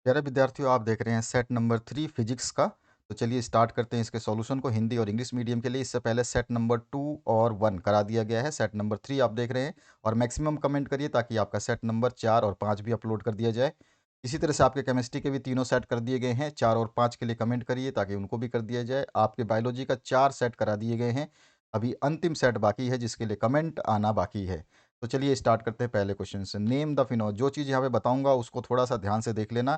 प्यारे विद्यार्थियों, आप देख रहे हैं सेट नंबर 3 फिजिक्स का। तो चलिए स्टार्ट करते हैं इसके सॉल्यूशन को हिंदी और इंग्लिश मीडियम के लिए। इससे पहले सेट नंबर 2 और 1 करा दिया गया है। सेट नंबर 3 आप देख रहे हैं और मैक्सिमम कमेंट करिए ताकि आपका सेट नंबर 4 और 5 भी अपलोड कर दिया जाए। इसी तरह से आपके केमिस्ट्री के भी तीनों सेट कर दिए गए हैं। 4 और 5 के लिए कमेंट करिए ताकि उनको भी कर दिया जाए। आपके बायोलॉजी का 4 सेट करा दिए गए हैं। अभी अंतिम सेट बाकी है जिसके लिए कमेंट आना बाकी है। तो चलिए स्टार्ट करते हैं पहले क्वेश्चन से। नेम द फिनो, जो चीज़ यहाँ पे बताऊंगा उसको थोड़ा सा ध्यान से देख लेना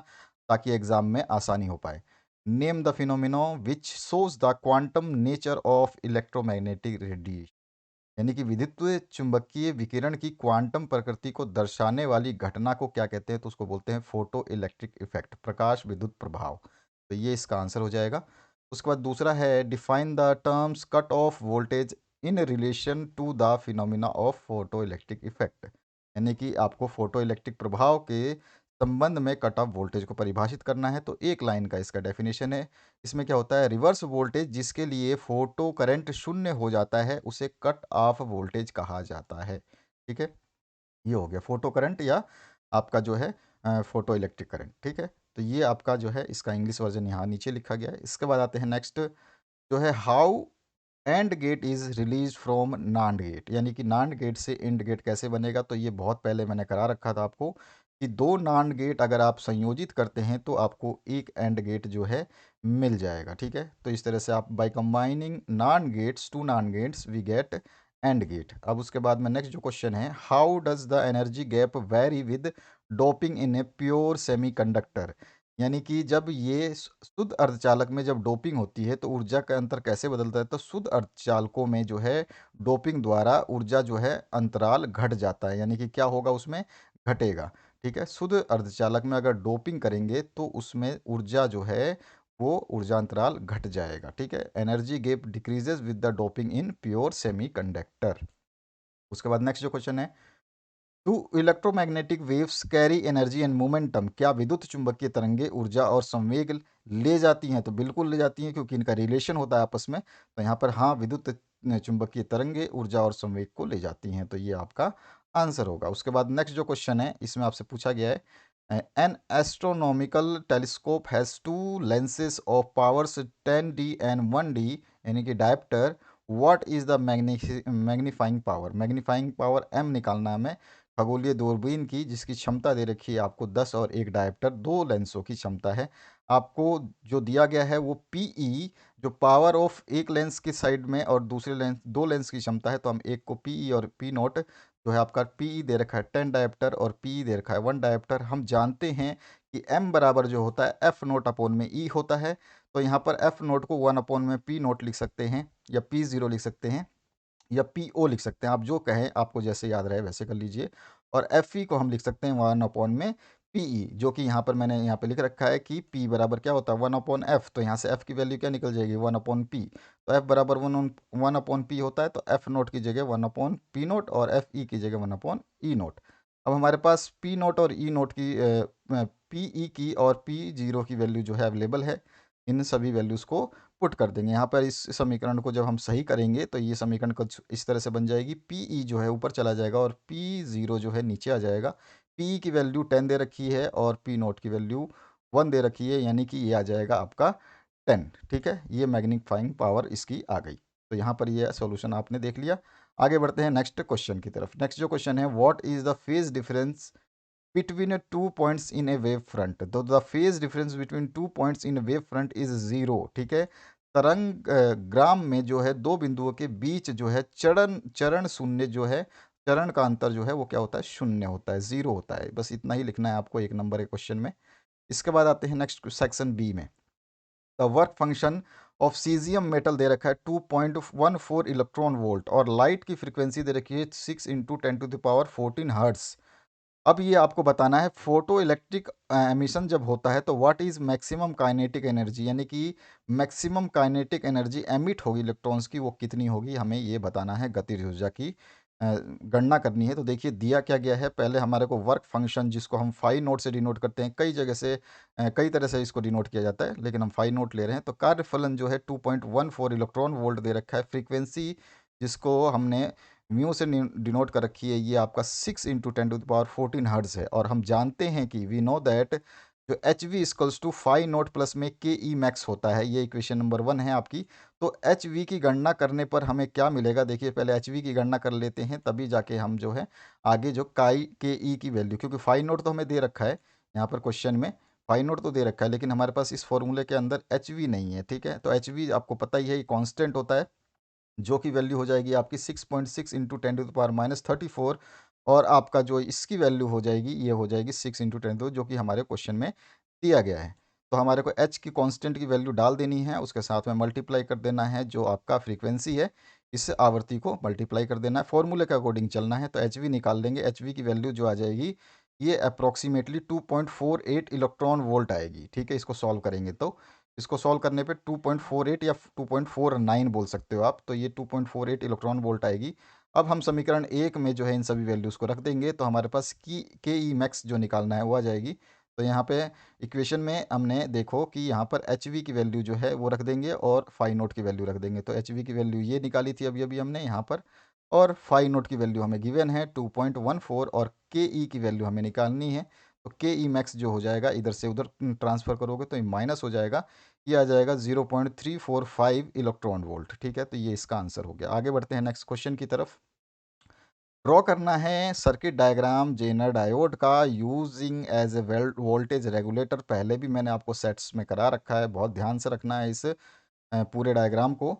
ताकि एग्जाम में आसानी हो पाए। Name the phenomenon which shows the quantum nature of electromagnetic radiation, यानी कि विद्युत चुंबकीय विकिरण की क्वांटम प्रकृति को दर्शाने वाली घटना को क्या कहते हैं? तो उसको बोलते हैं फोटो इलेक्ट्रिक इफेक्ट, प्रकाश विद्युत प्रभाव। तो ये इसका आंसर हो जाएगा। उसके बाद दूसरा है define the terms cut off voltage in relation to the phenomena of photoelectric effect, यानी कि आपको फोटो इलेक्ट्रिक प्रभाव के संबंध में कट ऑफ वोल्टेज को परिभाषित करना है। तो एक लाइन का इसका डेफिनेशन है। इसमें क्या होता है? रिवर्स वोल्टेज जिसके लिए फोटो करंट शून्य हो जाता है उसे कट ऑफ वोल्टेज कहा जाता है। ठीक है, ये हो गया फोटो करंट या आपका जो है फोटो इलेक्ट्रिक करंट। ठीक है, तो ये आपका जो है इसका इंग्लिश वर्जन यहाँ नीचे लिखा गया है। इसके बाद आते हैं नेक्स्ट, जो है how and gate is release from NAND gate, यानी कि नांड गेट से एंड गेट कैसे बनेगा? तो ये बहुत पहले मैंने करा रखा था आपको कि दो नांड गेट अगर आप संयोजित करते हैं तो आपको एक एंड गेट जो है मिल जाएगा। ठीक है, तो इस तरह से आप by combining NAND gates to NAND gates we get and gate. अब उसके बाद में नेक्स्ट जो क्वेश्चन है, how does the energy gap vary with doping in a pure semiconductor, यानी कि जब ये शुद्ध अर्धचालक में जब डोपिंग होती है तो ऊर्जा का अंतर कैसे बदलता है? तो शुद्ध अर्धचालकों में जो है डोपिंग द्वारा ऊर्जा जो है अंतराल घट जाता है, यानी कि क्या होगा उसमें? घटेगा। ठीक है, शुद्ध अर्धचालक में अगर डोपिंग करेंगे तो उसमें ऊर्जा जो है वो ऊर्जा अंतराल घट जाएगा। ठीक है, energy gap decreases with the doping in pure semiconductor. उसके बाद नेक्स्ट जो क्वेश्चन है, do electromagnetic waves carry energy and momentum, क्या विद्युत चुंबकीय तरंगे ऊर्जा और संवेग ले जाती हैं? तो बिल्कुल ले जाती हैं क्योंकि इनका रिलेशन होता है आपस में। तो यहाँ पर हाँ, विद्युत चुंबकीय तरंगे ऊर्जा और संवेग को ले जाती हैं। तो ये आपका आंसर होगा। उसके बाद नेक्स्ट जो क्वेश्चन है इसमें आपसे पूछा गया है, an astronomical telescope has two lenses of powers 10D and 1D, यानी कि dioptre. What is the magnifying power? Magnifying power M निकालना है हमें खगोलीय दूरबीन की, जिसकी क्षमता दे रखी है आपको 10 और एक डायप्टर, दो लेंसों की क्षमता है। आपको जो दिया गया है वो पीई, जो पावर ऑफ एक लेंस की साइड में और दूसरे लेंस, दो लेंस की क्षमता है, तो हम एक को पीई और पी नोट जो है आपका पीई दे रखा है 10 डायप्टर और पीई दे रखा है 1 डायप्टर। हम जानते हैं कि एम बराबर जो होता है एफ नोट अपॉन में ई होता है। तो यहाँ पर एफ नोट को 1 अपॉन में पी नोट लिख सकते हैं या पी ज़ीरो लिख सकते हैं या पी ओ लिख सकते हैं। आप जो कहें, आपको जैसे याद रहे वैसे कर लीजिए। और एफ ई को हम लिख सकते हैं 1 अपॉन में पी ई, जो कि यहाँ पर मैंने यहाँ पे लिख रखा है कि पी बराबर क्या होता है 1 अपॉन एफ। तो यहाँ से एफ की वैल्यू क्या निकल जाएगी 1 अपॉन पी। तो एफ बराबर 1 अपॉन पी होता है, तो एफ नोट की जगह 1 अपॉन पी नोट और एफ ई की जगह 1 अपॉन ई नोट। अब हमारे पास पी नोट और ई नोट की पी ई की और पी जीरो की वैल्यू जो है अवेलेबल है। इन सभी वैल्यूज़ को पुट कर देंगे यहाँ पर। इस समीकरण को जब हम सही करेंगे तो ये समीकरण कुछ इस तरह से बन जाएगी, पीई जो है ऊपर चला जाएगा और पी ज़ीरो जो है नीचे आ जाएगा। पी की वैल्यू 10 दे रखी है और पी नोट की वैल्यू 1 दे रखी है, यानी कि ये आ जाएगा आपका 10। ठीक है, ये मैग्नीफाइंग पावर इसकी आ गई। तो यहाँ पर ये सॉल्यूशन आपने देख लिया। आगे बढ़ते हैं नेक्स्ट क्वेश्चन की तरफ। नेक्स्ट जो क्वेश्चन है, what is the phase difference between a two points in a wave front, तो the phase difference between two points in a wave front is zero। ठीक है, तरंग ग्राम में जो है दो बिंदुओं के बीच जो है चरण चरण शून्य जो है, चरण का अंतर जो है वो क्या होता है? शून्य होता है, जीरो होता है। बस इतना ही लिखना है आपको एक नंबर के क्वेश्चन में। इसके बाद आते हैं नेक्स्ट सेक्शन बी में। The work function of cesium metal दे रखा है 2.14 इलेक्ट्रॉन वोल्ट और लाइट की फ्रीक्वेंसी दे रखी है 6 × 10⁻14 हर्ट्स। अब ये आपको बताना है फोटो इलेक्ट्रिक एमिशन जब होता है तो what is maximum kinetic energy, यानी कि मैक्सिमम काइनेटिक एनर्जी एमिट होगी इलेक्ट्रॉन्स की, वो कितनी होगी? हमें ये बताना है, गतिज ऊर्जा की गणना करनी है। तो देखिए दिया क्या गया है, पहले हमारे को वर्क फंक्शन जिसको हम फाई नोट से डिनोट करते हैं, कई जगह से कई तरह से इसको डिनोट किया जाता है लेकिन हम फाई नोट ले रहे हैं। तो कार्यफलन जो है 2.14 इलेक्ट्रॉन वोल्ट दे रखा है। फ्रीक्वेंसी जिसको हमने म्यू से डिनोट कर रखी है, ये आपका 6 × 10⁻14 हर्ट्ज है। और हम जानते हैं कि वी नो दैट जो h v equals to phi not plus में के ई मैक्स होता है, ये इक्वेशन नंबर 1 है आपकी। तो एच वी की गणना करने पर हमें क्या मिलेगा, देखिए पहले एच वी की गणना कर लेते हैं, तभी जाके हम जो है आगे जो काई के ई की वैल्यू, क्योंकि फाई नोट तो हमें दे रखा है यहाँ पर क्वेश्चन में, फाई नोट तो दे रखा है, लेकिन हमारे पास इस फॉर्मूले के अंदर एच वी नहीं है, ठीक है। तो एच वी आपको पता ही है, ये कॉन्स्टेंट होता है, जो कि वैल्यू हो जाएगी आपकी 6.6 इंटू 10⁻⁻34, और आपका जो इसकी वैल्यू हो जाएगी, ये हो जाएगी 6 इंटू 10, जो कि हमारे क्वेश्चन में दिया गया है। तो हमारे को एच की कांस्टेंट की वैल्यू डाल देनी है, उसके साथ में मल्टीप्लाई कर देना है जो आपका फ्रीक्वेंसी है, इस आवृत्ति को मल्टीप्लाई कर देना है, फॉर्मूले के अकॉर्डिंग चलना है। तो एच वी निकाल लेंगे, एच वी की वैल्यू जो आ जाएगी ये अप्रॉक्सीमेटली 2.48 इलेक्ट्रॉन वोल्ट आएगी, ठीक है। इसको सॉल्व करेंगे तो इसको सॉल्व करने पे 2.48 या 2.49 बोल सकते हो आप, तो ये 2.48 इलेक्ट्रॉन वोल्ट आएगी। अब हम समीकरण 1 में जो है इन सभी वैल्यूज़ को रख देंगे, तो हमारे पास की के ई मैक्स जो निकालना है वो आ जाएगी। तो यहाँ पे इक्वेशन में हमने देखो कि यहाँ पर एच वी की वैल्यू जो है वो रख देंगे और फाई नोट की वैल्यू रख देंगे। तो एच वी की वैल्यू ये निकाली थी अभी अभी हमने यहाँ पर, और फाई नोट की वैल्यू हमें गिवन है 2.14, और के ई की वैल्यू हमें निकालनी है। तो के ई मैक्स जो हो जाएगा, इधर से उधर ट्रांसफ़र करोगे तो ये माइनस हो जाएगा, ये आ जाएगा 0.345 इलेक्ट्रॉन वोल्ट, ठीक है। तो ये इसका आंसर हो गया। आगे बढ़ते हैं नेक्स्ट क्वेश्चन की तरफ। ड्रॉ करना है सर्किट डायग्राम जेनर डायोड का using as a voltage regulator. पहले भी मैंने आपको सेट्स में करा रखा है, बहुत ध्यान से रखना है इस पूरे डायग्राम को।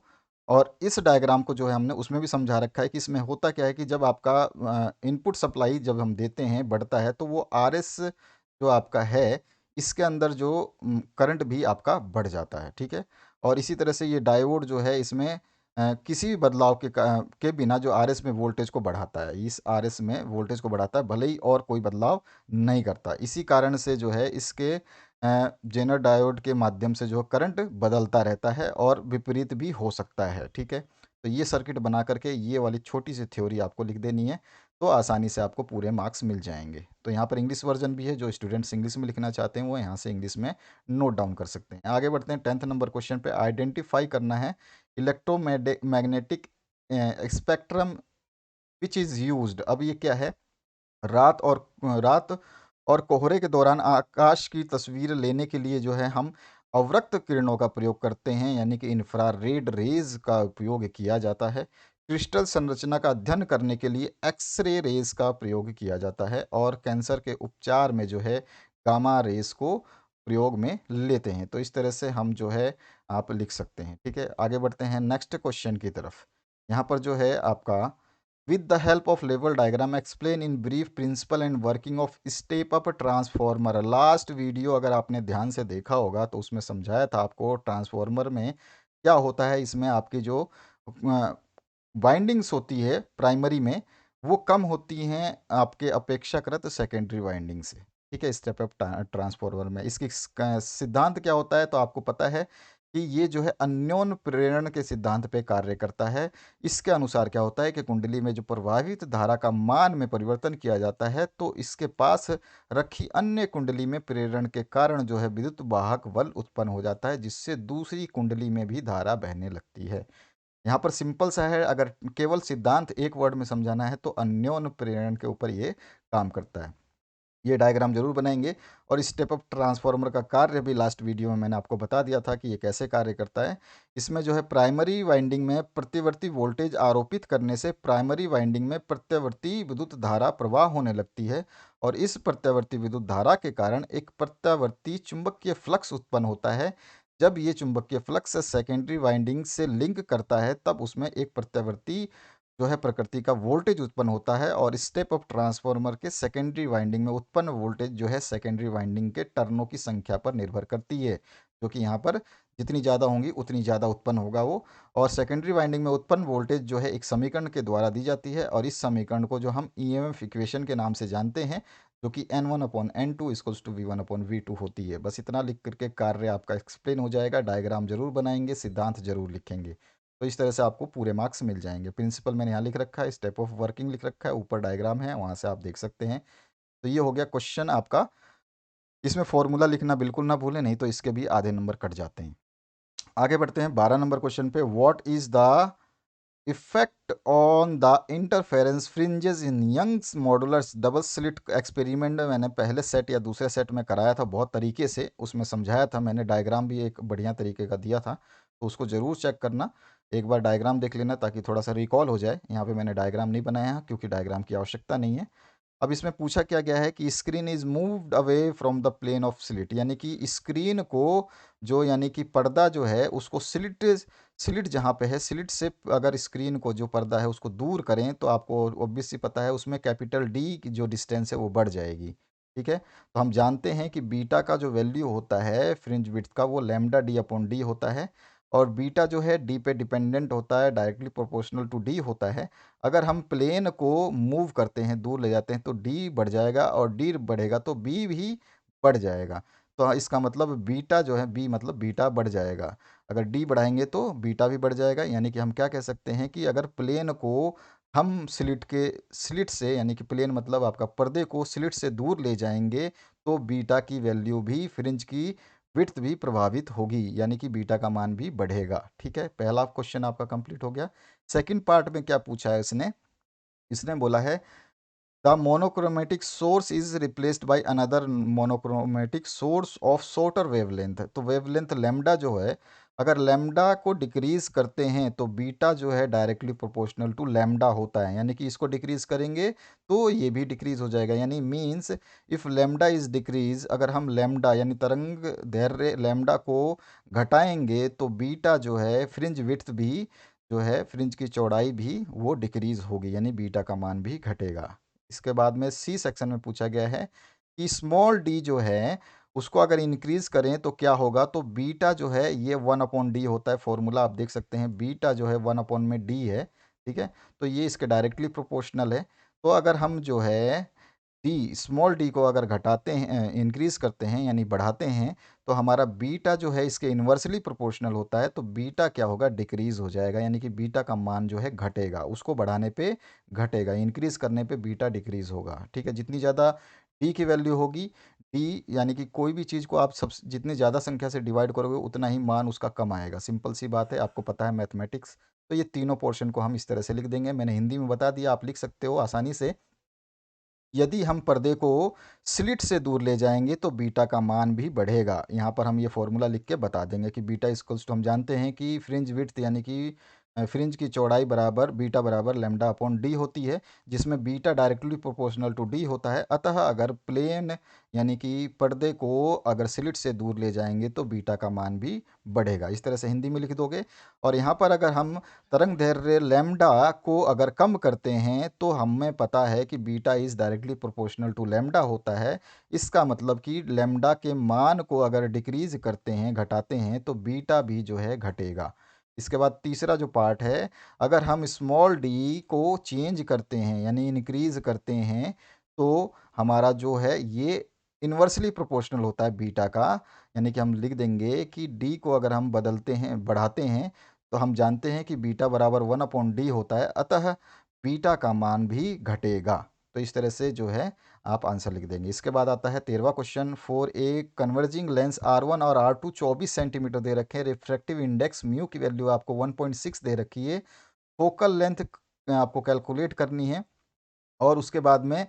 और इस डायग्राम को जो है हमने उसमें भी समझा रखा है कि इसमें होता क्या है कि जब आपका इनपुट सप्लाई जब हम देते हैं बढ़ता है, तो वो आर एस जो आपका है, इसके अंदर जो करंट भी आपका बढ़ जाता है, ठीक है। और इसी तरह से ये डायोड जो है इसमें किसी भी बदलाव के बिना जो आर एस में वोल्टेज को बढ़ाता है, इस आर एस में वोल्टेज को बढ़ाता है, भले ही और कोई बदलाव नहीं करता। इसी कारण से जो है इसके जेनर डायोड के माध्यम से जो करंट बदलता रहता है और विपरीत भी हो सकता है, ठीक है। तो ये सर्किट बना करके ये वाली छोटी सी थ्योरी आपको लिख देनी है, तो आसानी से आपको पूरे मार्क्स मिल जाएंगे। तो यहाँ पर इंग्लिश वर्जन भी है, जो स्टूडेंट्स इंग्लिश में लिखना चाहते हैं वो यहाँ से इंग्लिश में नोट डाउन कर सकते हैं। आगे बढ़ते हैं 10th नंबर क्वेश्चन पे। आइडेंटिफाई करना है electromagnetic spectrum which is used. अब ये क्या है, रात और कोहरे के दौरान आकाश की तस्वीर लेने के लिए जो है हम अवरक्त किरणों का प्रयोग करते हैं, यानी कि इंफ्रारेड रेज का उपयोग किया जाता है। क्रिस्टल संरचना का अध्ययन करने के लिए एक्सरे रेज का प्रयोग किया जाता है, और कैंसर के उपचार में जो है गामा रेज को प्रयोग में लेते हैं। तो इस तरह से हम जो है आप लिख सकते हैं, ठीक है। आगे बढ़ते हैं नेक्स्ट क्वेश्चन की तरफ। यहाँ पर जो है आपका with the help of level diagram explain in brief principle and working of step up transformer। Last video अगर आपने ध्यान से देखा होगा तो उसमें समझाया था आपको ट्रांसफॉर्मर में क्या होता है। इसमें आपकी जो वाइंडिंग्स होती है प्राइमरी में, वो कम होती हैं आपके अपेक्षाकृत सेकेंडरी वाइंडिंग से, ठीक है। स्टेप अप ट्रांसफॉर्मर में इसकी सिद्धांत क्या होता है, तो आपको पता है कि ये जो है अन्योन प्रेरण के सिद्धांत पे कार्य करता है। इसके अनुसार क्या होता है कि कुंडली में जो प्रवाहित धारा का मान में परिवर्तन किया जाता है, तो इसके पास रखी अन्य कुंडली में प्रेरण के कारण जो है विद्युत वाहक बल उत्पन्न हो जाता है, जिससे दूसरी कुंडली में भी धारा बहने लगती है। यहाँ पर सिंपल सा है, अगर केवल सिद्धांत एक वर्ड में समझाना है तो अन्योन प्रेरण के ऊपर ये काम करता है। ये डायग्राम जरूर बनाएंगे। और स्टेप अप ट्रांसफार्मर का कार्य भी लास्ट वीडियो में मैंने आपको बता दिया था कि ये कैसे कार्य करता है। इसमें जो है प्राइमरी वाइंडिंग में प्रत्यवर्ती वोल्टेज आरोपित करने से प्राइमरी वाइंडिंग में प्रत्यवर्ती विद्युत धारा प्रवाह होने लगती है, और इस प्रत्यावर्ती विद्युत धारा के कारण एक प्रत्यावर्ती चुंबकीय फ्लक्स उत्पन्न होता है। जब ये चुंबकीय फ्लक्स सेकेंडरी वाइंडिंग से लिंक करता है, तब उसमें एक प्रत्यावर्ती जो है प्रकृति का वोल्टेज उत्पन्न होता है, और स्टेप अप ट्रांसफार्मर के सेकेंडरी वाइंडिंग में उत्पन्न वोल्टेज जो है सेकेंडरी वाइंडिंग के टर्नों की संख्या पर निर्भर करती है, जो कि यहाँ पर जितनी ज़्यादा होंगी उतनी ज़्यादा उत्पन्न होगा वो। और सेकेंडरी वाइंडिंग में उत्पन्न वोल्टेज जो है एक समीकरण के द्वारा दी जाती है, और इस समीकरण को जो हम ईएमएफ इक्वेशन के नाम से जानते हैं, जो कि N1/N2 इक्वल्स टू V1/V2 होती है। बस इतना लिख करके कार्य आपका एक्सप्लेन हो जाएगा। डायग्राम जरूर बनाएंगे, सिद्धांत जरूर लिखेंगे, तो इस तरह से आपको पूरे मार्क्स मिल जाएंगे। प्रिंसिपल मैंने यहाँ लिख रखा है, स्टेप ऑफ वर्किंग लिख रखा है, ऊपर डायग्राम है, वहाँ से आप देख सकते हैं। तो ये हो गया क्वेश्चन आपका। इसमें फॉर्मूला लिखना बिल्कुल ना भूलें, नहीं तो इसके भी आधे नंबर कट जाते हैं। आगे बढ़ते हैं 12 नंबर क्वेश्चन पे। What is the effect on the interference fringes in Young's modulus double slit experiment में मैंने पहले सेट या दूसरे सेट में कराया था बहुत तरीके से, उसमें समझाया था मैंने, डायग्राम भी एक बढ़िया तरीके का दिया था, तो उसको ज़रूर चेक करना, एक बार डायग्राम देख लेना ताकि थोड़ा सा रिकॉल हो जाए। यहाँ पे मैंने डायग्राम नहीं बनाया है क्योंकि डायग्राम की आवश्यकता नहीं है। अब इसमें पूछा क्या गया है कि screen is moved away from the plane of slit, यानी कि स्क्रीन को जो, यानी कि पर्दा जो है उसको स्लिट, स्लिट जहाँ पे है, स्लिट से अगर स्क्रीन को जो पर्दा है उसको दूर करें तो आपको ऑब्वियसली पता है उसमें कैपिटल डी की जो डिस्टेंस है वो बढ़ जाएगी। ठीक है, तो हम जानते हैं कि बीटा का जो वैल्यू होता है फ्रिंज विड्थ का वो लैम्डा डी अपॉन डी होता है, और बीटा जो है डी पे डिपेंडेंट होता है, डायरेक्टली प्रोपोर्शनल टू डी होता है। अगर हम प्लेन को मूव करते हैं, दूर ले जाते हैं, तो डी बढ़ जाएगा, और डी बढ़ेगा तो बी भी बढ़ जाएगा। तो इसका मतलब बीटा जो है, बी मतलब बीटा बढ़ जाएगा, अगर डी बढ़ाएंगे तो बीटा भी बढ़ जाएगा। यानी कि हम क्या कह सकते हैं कि अगर प्लेन को हम स्लिट से, यानी कि प्लेन मतलब आपका पर्दे को स्लिट से दूर ले जाएंगे तो बीटा की वैल्यू भी, फ्रिंज की विड्थ भी प्रभावित होगी, यानी कि बीटा का मान भी बढ़ेगा। ठीक है, पहला क्वेश्चन आपका कंप्लीट हो गया। सेकंड पार्ट में क्या पूछा है इसने, इसने बोला है the monochromatic source is replaced by another monochromatic source of shorter wavelength. तो वेवलेंथ लेमडा जो है, अगर लेमडा को डिक्रीज करते हैं तो बीटा जो है डायरेक्टली प्रोपोर्शनल टू लेमडा होता है, यानी कि इसको डिक्रीज करेंगे तो ये भी डिक्रीज हो जाएगा। यानी means if lambda is decrease, अगर हम लेमडा यानी तरंग दैर्ध्य लेमडा को घटाएंगे तो बीटा जो है, फ्रिंज विड्थ भी जो है, फ्रिंज की चौड़ाई भी वो डिक्रीज होगी, यानी बीटा का मान भी घटेगा। इसके बाद में सी सेक्शन में पूछा गया है कि स्मॉल डी जो है उसको अगर इंक्रीज करें तो क्या होगा, तो बीटा जो है ये 1/d होता है, फॉर्मूला आप देख सकते हैं, बीटा जो है 1/d है। ठीक है, तो ये इसके डायरेक्टली प्रोपोर्शनल है। तो अगर हम जो है डी, स्मॉल डी को अगर घटाते हैं, इंक्रीज करते हैं यानी बढ़ाते हैं, तो हमारा बीटा जो है इसके इन्वर्सली प्रोपोर्शनल होता है, तो बीटा क्या होगा, डिक्रीज हो जाएगा, यानी कि बीटा का मान जो है घटेगा, उसको बढ़ाने पे घटेगा, इंक्रीज करने पे बीटा डिक्रीज होगा। ठीक है, जितनी ज़्यादा डी की वैल्यू होगी, डी यानी कि कोई भी चीज़ को आप सब जितनी ज़्यादा संख्या से डिवाइड करोगे उतना ही मान उसका कम आएगा, सिंपल सी बात है, आपको पता है मैथमेटिक्स। तो ये तीनों पोर्शन को हम इस तरह से लिख देंगे, मैंने हिंदी में बता दिया, आप लिख सकते हो आसानी से। यदि हम पर्दे को स्लिट से दूर ले जाएंगे तो बीटा का मान भी बढ़ेगा। यहाँ पर हम ये फॉर्मूला लिख के बता देंगे कि बीटा इक्वल्स टू, हम जानते हैं कि फ्रिंज विड्थ यानी कि फ्रिंज की चौड़ाई बराबर बीटा बराबर लैम्डा अपॉन डी होती है, जिसमें beta directly proportional to D होता है। अतः अगर प्लेन यानी कि पर्दे को अगर स्लिट से दूर ले जाएंगे तो बीटा का मान भी बढ़ेगा। इस तरह से हिंदी में लिख दोगे। और यहाँ पर अगर हम तरंग दैर्ध्य लैम्डा को अगर कम करते हैं तो हमें पता है कि beta is directly proportional to lambda होता है। इसका मतलब कि लैम्डा के मान को अगर डिक्रीज करते हैं, घटाते हैं, तो बीटा भी जो है घटेगा। इसके बाद तीसरा जो पार्ट है, अगर हम स्मॉल डी को चेंज करते हैं यानी इंक्रीज करते हैं तो हमारा जो है ये इन्वर्सली प्रोपोर्शनल होता है बीटा का, यानी कि हम लिख देंगे कि डी को अगर हम बदलते हैं, बढ़ाते हैं, तो हम जानते हैं कि बीटा बराबर 1/d होता है, अतः बीटा का मान भी घटेगा। तो इस तरह से जो है आप आंसर लिख देंगे। इसके बाद आता है 13वां question, for a converging lens R1 और R2 24 सेंटीमीटर दे रखे हैं, रिफ्रैक्टिव इंडेक्स म्यू की वैल्यू आपको 1.6 दे रखी है, फोकल लेंथ आपको कैलकुलेट करनी है, और उसके बाद में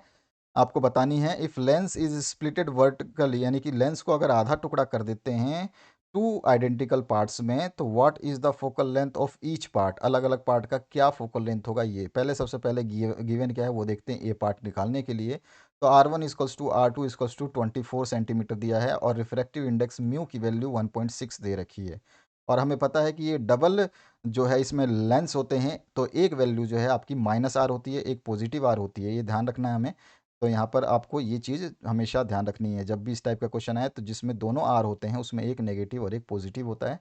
आपको बतानी है if lens is splitted vertically, यानी कि लेंस को अगर आधा टुकड़ा कर देते हैं टू आइडेंटिकल पार्ट्स में, तो what is the focal length of each part, अलग अलग पार्ट का क्या फोकल लेंथ होगा। ये पहले सबसे पहले गिवन क्या है वो देखते हैं, ए पार्ट निकालने के लिए। तो R1 equals to R2 equals to 24 centimetre दिया है, और रिफ्रैक्टिव इंडेक्स म्यू की वैल्यू 1.6 दे रखी है, और हमें पता है कि ये डबल जो है इसमें लेंस होते हैं, तो एक वैल्यू जो है आपकी -R होती है, एक पॉजिटिव R होती है, ये ध्यान रखना है हमें। तो यहाँ पर आपको ये चीज़ हमेशा ध्यान रखनी है, जब भी इस टाइप का क्वेश्चन आए तो जिसमें दोनों आर होते हैं उसमें एक नेगेटिव और एक पॉजिटिव होता है।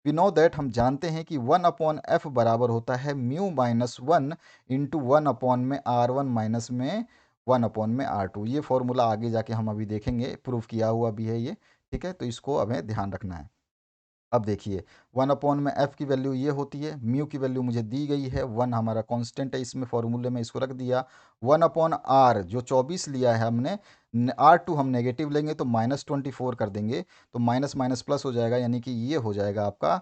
वी नो दैट, हम जानते हैं कि 1/f बराबर होता है μ-1 इंटू 1/, में R1 माइनस में 1/, में R2। ये फॉर्मूला आगे जाके हम अभी देखेंगे, प्रूफ किया हुआ भी है ये। ठीक है, तो इसको हमें ध्यान रखना है। अब देखिए 1/, में f की वैल्यू ये होती है, म्यू की वैल्यू मुझे दी गई है, 1 हमारा कांस्टेंट है, इसमें फॉर्मूले में इसको रख दिया। 1/r जो 24 लिया है हमने, R2 हम नेगेटिव लेंगे तो -24 कर देंगे, तो माइनस माइनस प्लस हो जाएगा, यानी कि ये हो जाएगा आपका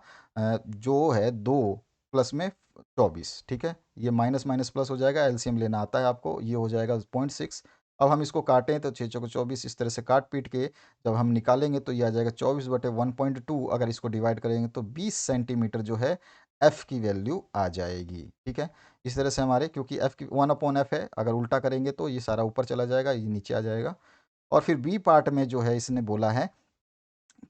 जो है 2 प्लस में 24, ठीक है। ये माइनस माइनस प्लस हो जाएगा, एलसीएम लेना आता है आपको, ये हो जाएगा 0.6। अब हम इसको काटें तो 6 चौको 24, इस तरह से काट पीट के जब हम निकालेंगे तो ये आ जाएगा 24/1.2। अगर इसको डिवाइड करेंगे तो 20 सेंटीमीटर जो है एफ़ की वैल्यू आ जाएगी, ठीक है। इस तरह से हमारे, क्योंकि एफ़ की 1/f है, अगर उल्टा करेंगे तो ये सारा ऊपर चला जाएगा, ये नीचे आ जाएगा। और फिर बी पार्ट में जो है इसने बोला है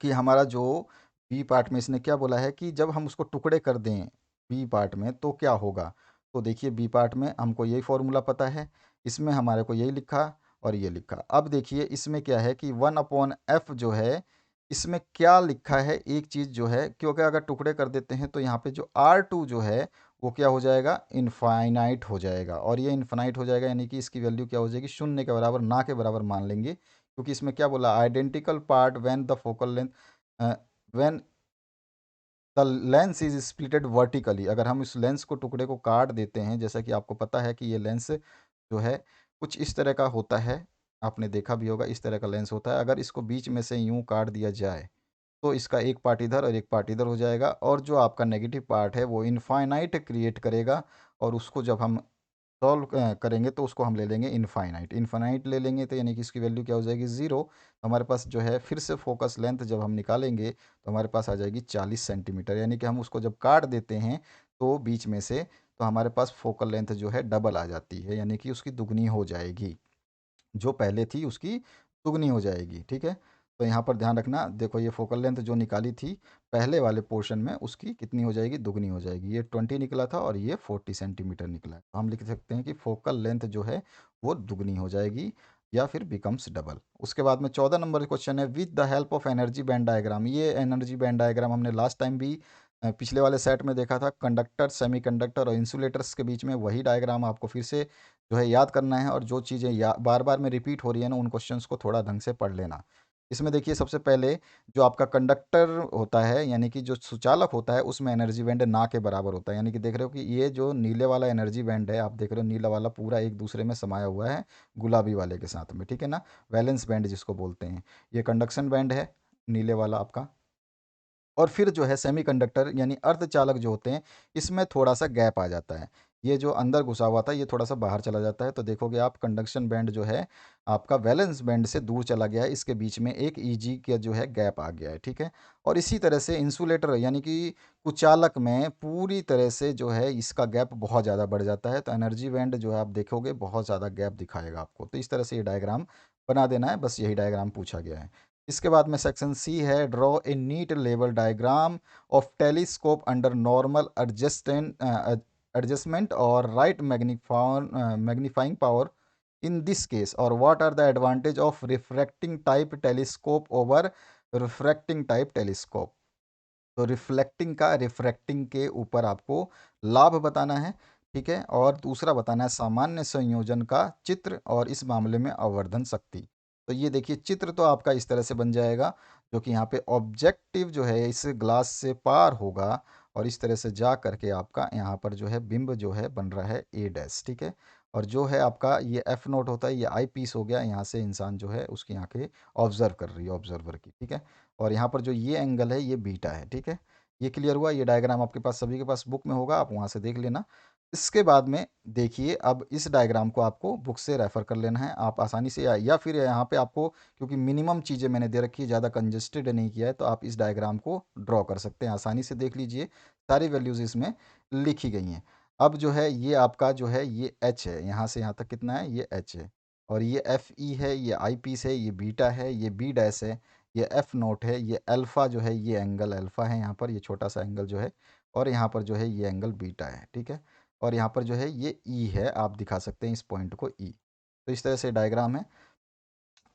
कि हमारा जो बी पार्ट में इसने क्या बोला है कि जब हम उसको टुकड़े कर दें बी पार्ट में तो क्या होगा। तो देखिए बी पार्ट में हमको यही फॉर्मूला पता है, इसमें हमारे को यही लिखा और ये लिखा। अब देखिए इसमें क्या है कि 1/f जो है इसमें क्या लिखा है, एक चीज़ जो है, क्योंकि अगर टुकड़े कर देते हैं तो यहाँ पे जो R2 जो है वो क्या हो जाएगा, इनफाइनाइट हो जाएगा। और ये इनफाइनाइट हो जाएगा यानी कि इसकी वैल्यू क्या हो जाएगी, शून्य के बराबर, ना के बराबर मान लेंगे, क्योंकि इसमें क्या बोला, identical part when the focal length when the lens is splitted vertically. अगर हम इस लेंस को, टुकड़े को काट देते हैं, जैसा कि आपको पता है कि ये लेंस जो है कुछ इस तरह का होता है, आपने देखा भी होगा, इस तरह का लेंस होता है। अगर इसको बीच में से यूं काट दिया जाए तो इसका एक पार्ट इधर और एक पार्ट इधर हो जाएगा, और जो आपका नेगेटिव पार्ट है वो इनफाइनाइट क्रिएट करेगा। और उसको जब हम सॉल्व करेंगे तो उसको हम ले लेंगे इनफाइनाइट। इनफाइनाइट ले लेंगे तो यानी कि इसकी वैल्यू क्या हो जाएगी, ज़ीरो। हमारे पास जो है फिर से फोकस लेंथ जब हम निकालेंगे तो हमारे पास आ जाएगी 40 सेंटीमीटर। यानी कि हम उसको जब काट देते हैं तो बीच में से, तो हमारे पास फोकल लेंथ जो है डबल आ जाती है, यानी कि उसकी दुगनी हो जाएगी, जो पहले थी उसकी दुगनी हो जाएगी, ठीक है। तो यहाँ पर ध्यान रखना, देखो ये फोकल लेंथ जो निकाली थी पहले वाले पोर्शन में उसकी कितनी हो जाएगी, दुगनी हो जाएगी। ये 20 निकला था और ये 40 सेंटीमीटर निकला है, तो हम लिख सकते हैं कि फोकल लेंथ जो है वो दुगनी हो जाएगी या फिर बिकम्स डबल। उसके बाद में 14 नंबर क्वेश्चन है, with the help of energy band diagram. ये एनर्जी बैंड डायग्राम हमने लास्ट टाइम भी पिछले वाले सेट में देखा था, कंडक्टर, सेमीकंडक्टर और इंसुलेटर्स के बीच में। वही डायग्राम आपको फिर से जो है याद करना है, और जो चीज़ें बार बार में रिपीट हो रही है ना, उन क्वेश्चंस को थोड़ा ढंग से पढ़ लेना। इसमें देखिए सबसे पहले जो आपका कंडक्टर होता है, यानी कि जो सुचालक होता है, उसमें एनर्जी बैंड ना के बराबर होता है। यानी कि देख रहे हो कि ये जो नीले वाला एनर्जी बैंड है, आप देख रहे हो नीला वाला पूरा एक दूसरे में समाया हुआ है गुलाबी वाले के साथ में, ठीक है ना, वैलेंस बैंड जिसको बोलते हैं। ये कंडक्शन बैंड है नीले वाला आपका। और फिर जो है सेमीकंडक्टर यानी अर्धचालक जो होते हैं, इसमें थोड़ा सा गैप आ जाता है। ये जो अंदर घुसा हुआ था ये थोड़ा सा बाहर चला जाता है, तो देखोगे आप कंडक्शन बैंड जो है आपका वैलेंस बैंड से दूर चला गया है, इसके बीच में एक ईजी का जो है गैप आ गया है, ठीक है। और इसी तरह से इंसुलेटर यानी कि कुचालक में पूरी तरह से जो है इसका गैप बहुत ज़्यादा बढ़ जाता है, तो एनर्जी बैंड जो है आप देखोगे बहुत ज़्यादा गैप दिखाएगा आपको। तो इस तरह से ये डायग्राम बना देना है, बस यही डायग्राम पूछा गया है। इसके बाद में सेक्शन सी है, draw a neat level diagram of telescope under normal adjustment और write magnifying power in this case, और what are the advantage of refracting type telescope over refracting type telescope. तो रिफ्लेक्टिंग का refracting के ऊपर आपको लाभ बताना है, ठीक है। और दूसरा बताना है सामान्य संयोजन का चित्र, और इस मामले में आवर्धन शक्ति। तो ये देखिए चित्र तो आपका इस तरह से बन जाएगा, जो कि यहाँ पे ऑब्जेक्टिव जो है इस ग्लास से पार होगा, और इस तरह से जा करके आपका यहाँ पर जो है बिंब जो है बन रहा है ए डैश, ठीक है। और जो है आपका ये एफ नोट होता है, ये आई पीस हो गया, यहाँ से इंसान जो है उसकी आंखें ऑब्जर्व कर रही है, ऑब्जर्वर की, ठीक है। और यहाँ पर जो ये एंगल है ये बीटा है, ठीक है। ये क्लियर हुआ, ये डायग्राम आपके पास सभी के पास बुक में होगा, आप वहाँ से देख लेना। इसके बाद में देखिए अब इस डायग्राम को आपको बुक से रेफर कर लेना है, आप आसानी से, या फिर यहाँ पे आपको, क्योंकि मिनिमम चीज़ें मैंने दे रखी है, ज़्यादा कंजस्टेड नहीं किया है, तो आप इस डायग्राम को ड्रॉ कर सकते हैं, आसानी से देख लीजिए, सारी वैल्यूज़ इसमें लिखी गई हैं। अब जो है ये आपका जो है ये एच है, यहाँ से यहाँ तक कितना है, ये एच है। और ये एफ ई है, ये आई पीस है, ये बीटा है, ये बी डैश है, ये एफ नोट है, ये अल्फ़ा जो है, ये एंगल अल्फ़ा है यहाँ पर, ये छोटा सा एंगल जो है। और यहाँ पर जो है ये एंगल बीटा है, ठीक है। और यहाँ पर जो है ये ई है, आप दिखा सकते हैं इस पॉइंट को ई। तो इस तरह से डायग्राम है।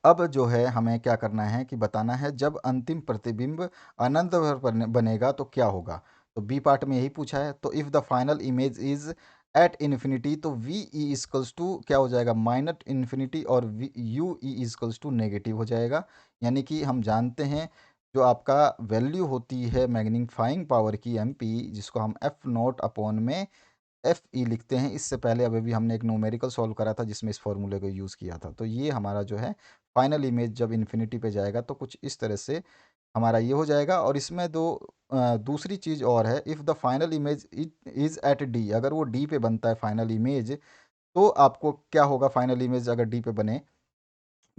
अब जो है हमें क्या करना है कि बताना है जब अंतिम प्रतिबिंब अनंत भर बनेगा तो क्या होगा। तो बी पार्ट में यही पूछा है, तो if the final image is at infinity, तो वी ई इजकल्स टू क्या हो जाएगा, माइनस इन्फिनिटी, और v u e equals to negative हो जाएगा। यानी कि हम जानते हैं जो आपका वैल्यू होती है मैग्नीफाइंग पावर की एम पी, जिसको हम एफ नोट अपॉन में एफ ई लिखते हैं। इससे पहले अभी भी हमने एक न्यूमेरिकल सॉल्व करा था जिसमें इस फॉर्मूले को यूज़ किया था। तो ये हमारा जो है फाइनल इमेज जब इन्फिनिटी पे जाएगा तो कुछ इस तरह से हमारा ये हो जाएगा। और इसमें दूसरी चीज़ और है, if the final image is at D, अगर वो डी पे बनता है फाइनल इमेज, तो आपको क्या होगा, फाइनल इमेज अगर डी पे बने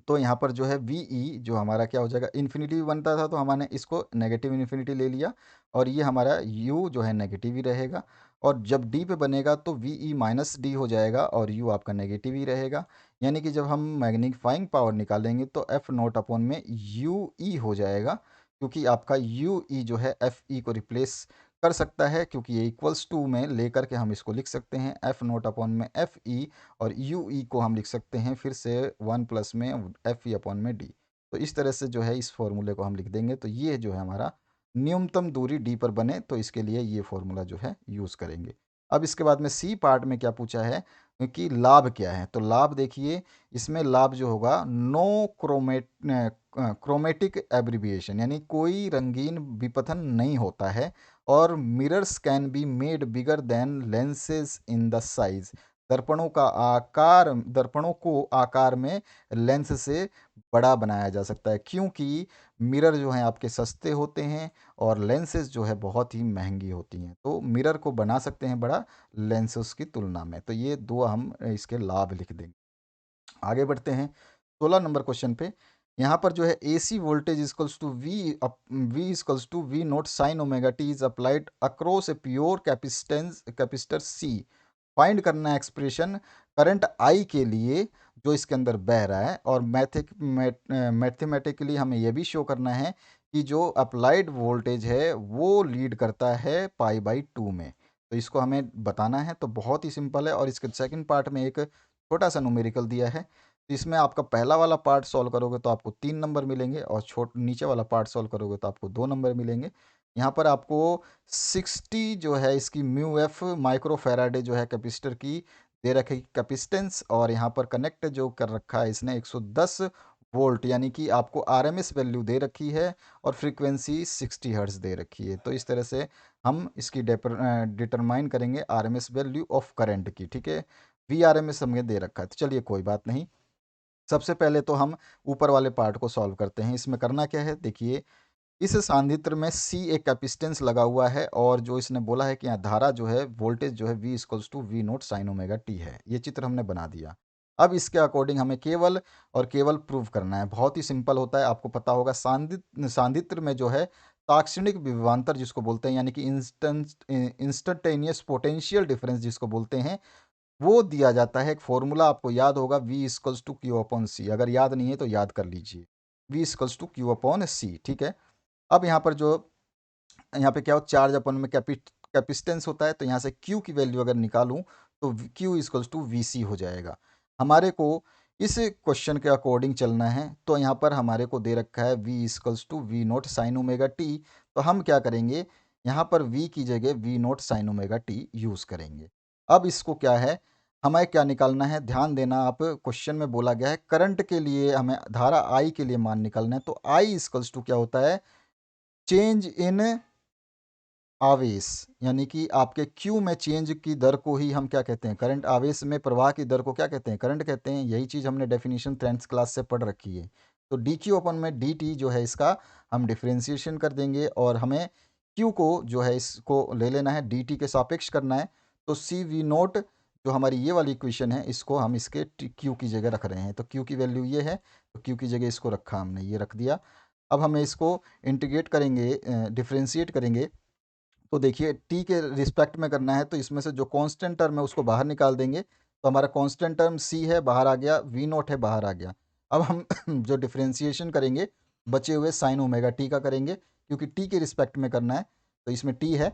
तो यहाँ पर जो है वी ई जो हमारा क्या हो जाएगा, इन्फिनिटी बनता था तो हमने इसको नेगेटिव इन्फिनिटी ले लिया, और ये हमारा यू जो है नेगेटिव ही रहेगा। और जब डी पे बनेगा तो वी ई माइनस डी हो जाएगा और यू आपका नेगेटिव ही रहेगा। यानी कि जब हम मैग्नीफाइंग पावर निकालेंगे तो एफ नोट अपॉन में यू ई हो जाएगा, क्योंकि आपका यू ई जो है एफ ई को रिप्लेस कर सकता है, क्योंकि ये इक्वल्स टू में लेकर के हम इसको लिख सकते हैं एफ नोट अपॉन में एफ ई, और यू ई को हम लिख सकते हैं फिर से वन प्लस में एफ ई अपॉन में डी। तो इस तरह से जो है इस फॉर्मूले को हम लिख देंगे, तो ये जो है हमारा न्यूनतम दूरी डी पर बने, तो इसके लिए ये फॉर्मूला जो है यूज़ करेंगे। अब इसके बाद में सी पार्ट में क्या पूछा है कि लाभ क्या है, तो लाभ देखिए, इसमें लाभ जो होगा नो क्रोमेटिक एब्रिविएशन, यानी कोई रंगीन विपथन नहीं होता है, और mirrors can be made bigger than lenses in the size, दर्पणों को आकार में लेंस से बड़ा बनाया जा सकता है, क्योंकि मिरर जो हैं आपके सस्ते होते हैं और लेंसेज जो है बहुत ही महंगी होती हैं, तो मिरर को बना सकते हैं बड़ा लेंसेज की तुलना में। तो ये दो हम इसके लाभ लिख देंगे। आगे बढ़ते हैं 16 नंबर क्वेश्चन पे। यहाँ पर जो है AC voltage equals to V equals to V not sine omega t is applied across a pure capacitor C। Find करना है एक्सप्रेशन करंट I के लिए जो इसके अंदर बह रहा है, और मैथमेटिकली हमें यह भी शो करना है कि जो अप्लाइड वोल्टेज है वो लीड करता है पाई बाई 2 में। तो इसको हमें बताना है, तो बहुत ही सिंपल है। और इसके सेकंड पार्ट में एक छोटा सा न्यूमेरिकल दिया है, तो इसमें आपका पहला वाला पार्ट सॉल्व करोगे तो आपको 3 नंबर मिलेंगे, और नीचे वाला पार्ट सॉल्व करोगे तो आपको 2 नंबर मिलेंगे। यहाँ पर आपको 60 जो है इसकी म्यू एफ माइक्रो फेराडे जो है कैपेसिटर की दे रखी कैपेसिटेंस, और यहाँ पर कनेक्ट जो कर रखा है इसने 110 वोल्ट, यानी कि आपको आरएमएस वैल्यू दे रखी है, और फ्रीक्वेंसी 60 हर्ट्ज दे रखी है। तो इस तरह से हम इसकी डिटरमाइन करेंगे आरएमएस वैल्यू ऑफ करंट की, ठीक है। वी आर एम एस हमें दे रखा है, तो चलिए कोई बात नहीं। सबसे पहले तो हम ऊपर वाले पार्ट को सॉल्व करते हैं। इसमें करना क्या है, देखिए इस सांद्रित्र में C एक कैपेसिटेंस लगा हुआ है, और जो इसने बोला है कि यहाँ धारा जो है वोल्टेज जो है V equals to V not sine omega t है। ये चित्र हमने बना दिया। अब इसके अकॉर्डिंग हमें केवल और केवल प्रूव करना है। बहुत ही सिंपल होता है, आपको पता होगा सांद्रित्र में जो है ताक्षणिक विभवांतर जिसको बोलते हैं, यानी कि इंस्टेंटेनियस पोटेंशियल डिफरेंस जिसको बोलते हैं, वो दिया जाता है। एक फॉर्मूला आपको याद होगा, V equals to Q upon C. अगर याद नहीं है तो याद कर लीजिए, V equals to Q upon C, ठीक है। अब यहाँ पर जो यहाँ पे क्या हो, चार्ज अपन में कैपिस्टेंस होता है, तो यहाँ से Q की वैल्यू अगर निकालूं तो Q इक्वल्स टू वी सी हो जाएगा। हमारे को इस क्वेश्चन के अकॉर्डिंग चलना है, तो यहाँ पर हमारे को दे रखा है V equals to V not sine omega t. तो हम क्या करेंगे, यहाँ पर V की जगह V not sine omega t use करेंगे। अब इसको क्या है, हमें क्या निकालना है, ध्यान देना, आप क्वेश्चन में बोला गया है करंट के लिए हमें धारा I के लिए मान निकालना है। तो I इक्वल्स टू क्या होता है, चेंज इन आवेश, यानी कि आपके क्यू में चेंज की दर को ही हम क्या कहते हैं, करंट। आवेश में प्रवाह की दर को क्या कहते हैं, करंट कहते हैं। यही चीज़ हमने डेफिनेशन 10th क्लास से पढ़ रखी है। तो डी क्यू अपन में डी टी जो है इसका हम डिफ्रेंसिएशन कर देंगे, और हमें क्यू को जो है इसको ले लेना है, डी टी के सापेक्ष करना है। तो सी वी नोट जो हमारी ये वाली इक्वेशन है, इसको हम इसके क्यू की जगह रख रहे हैं। तो क्यू की वैल्यू ये है, तो क्यू की जगह इसको रखा हमने, ये रख दिया। अब हमें इसको इंटीग्रेट करेंगे, डिफ्रेंशिएट करेंगे। तो देखिए टी के रिस्पेक्ट में करना है, तो इसमें से जो कांस्टेंट टर्म है उसको बाहर निकाल देंगे। तो हमारा कांस्टेंट टर्म सी है, बाहर आ गया, वी नोट है, बाहर आ गया। अब हम जो डिफ्रेंसिएशन करेंगे बचे हुए साइन ओमेगा टी का करेंगे, क्योंकि टी के रिस्पेक्ट में करना है, तो इसमें टी है।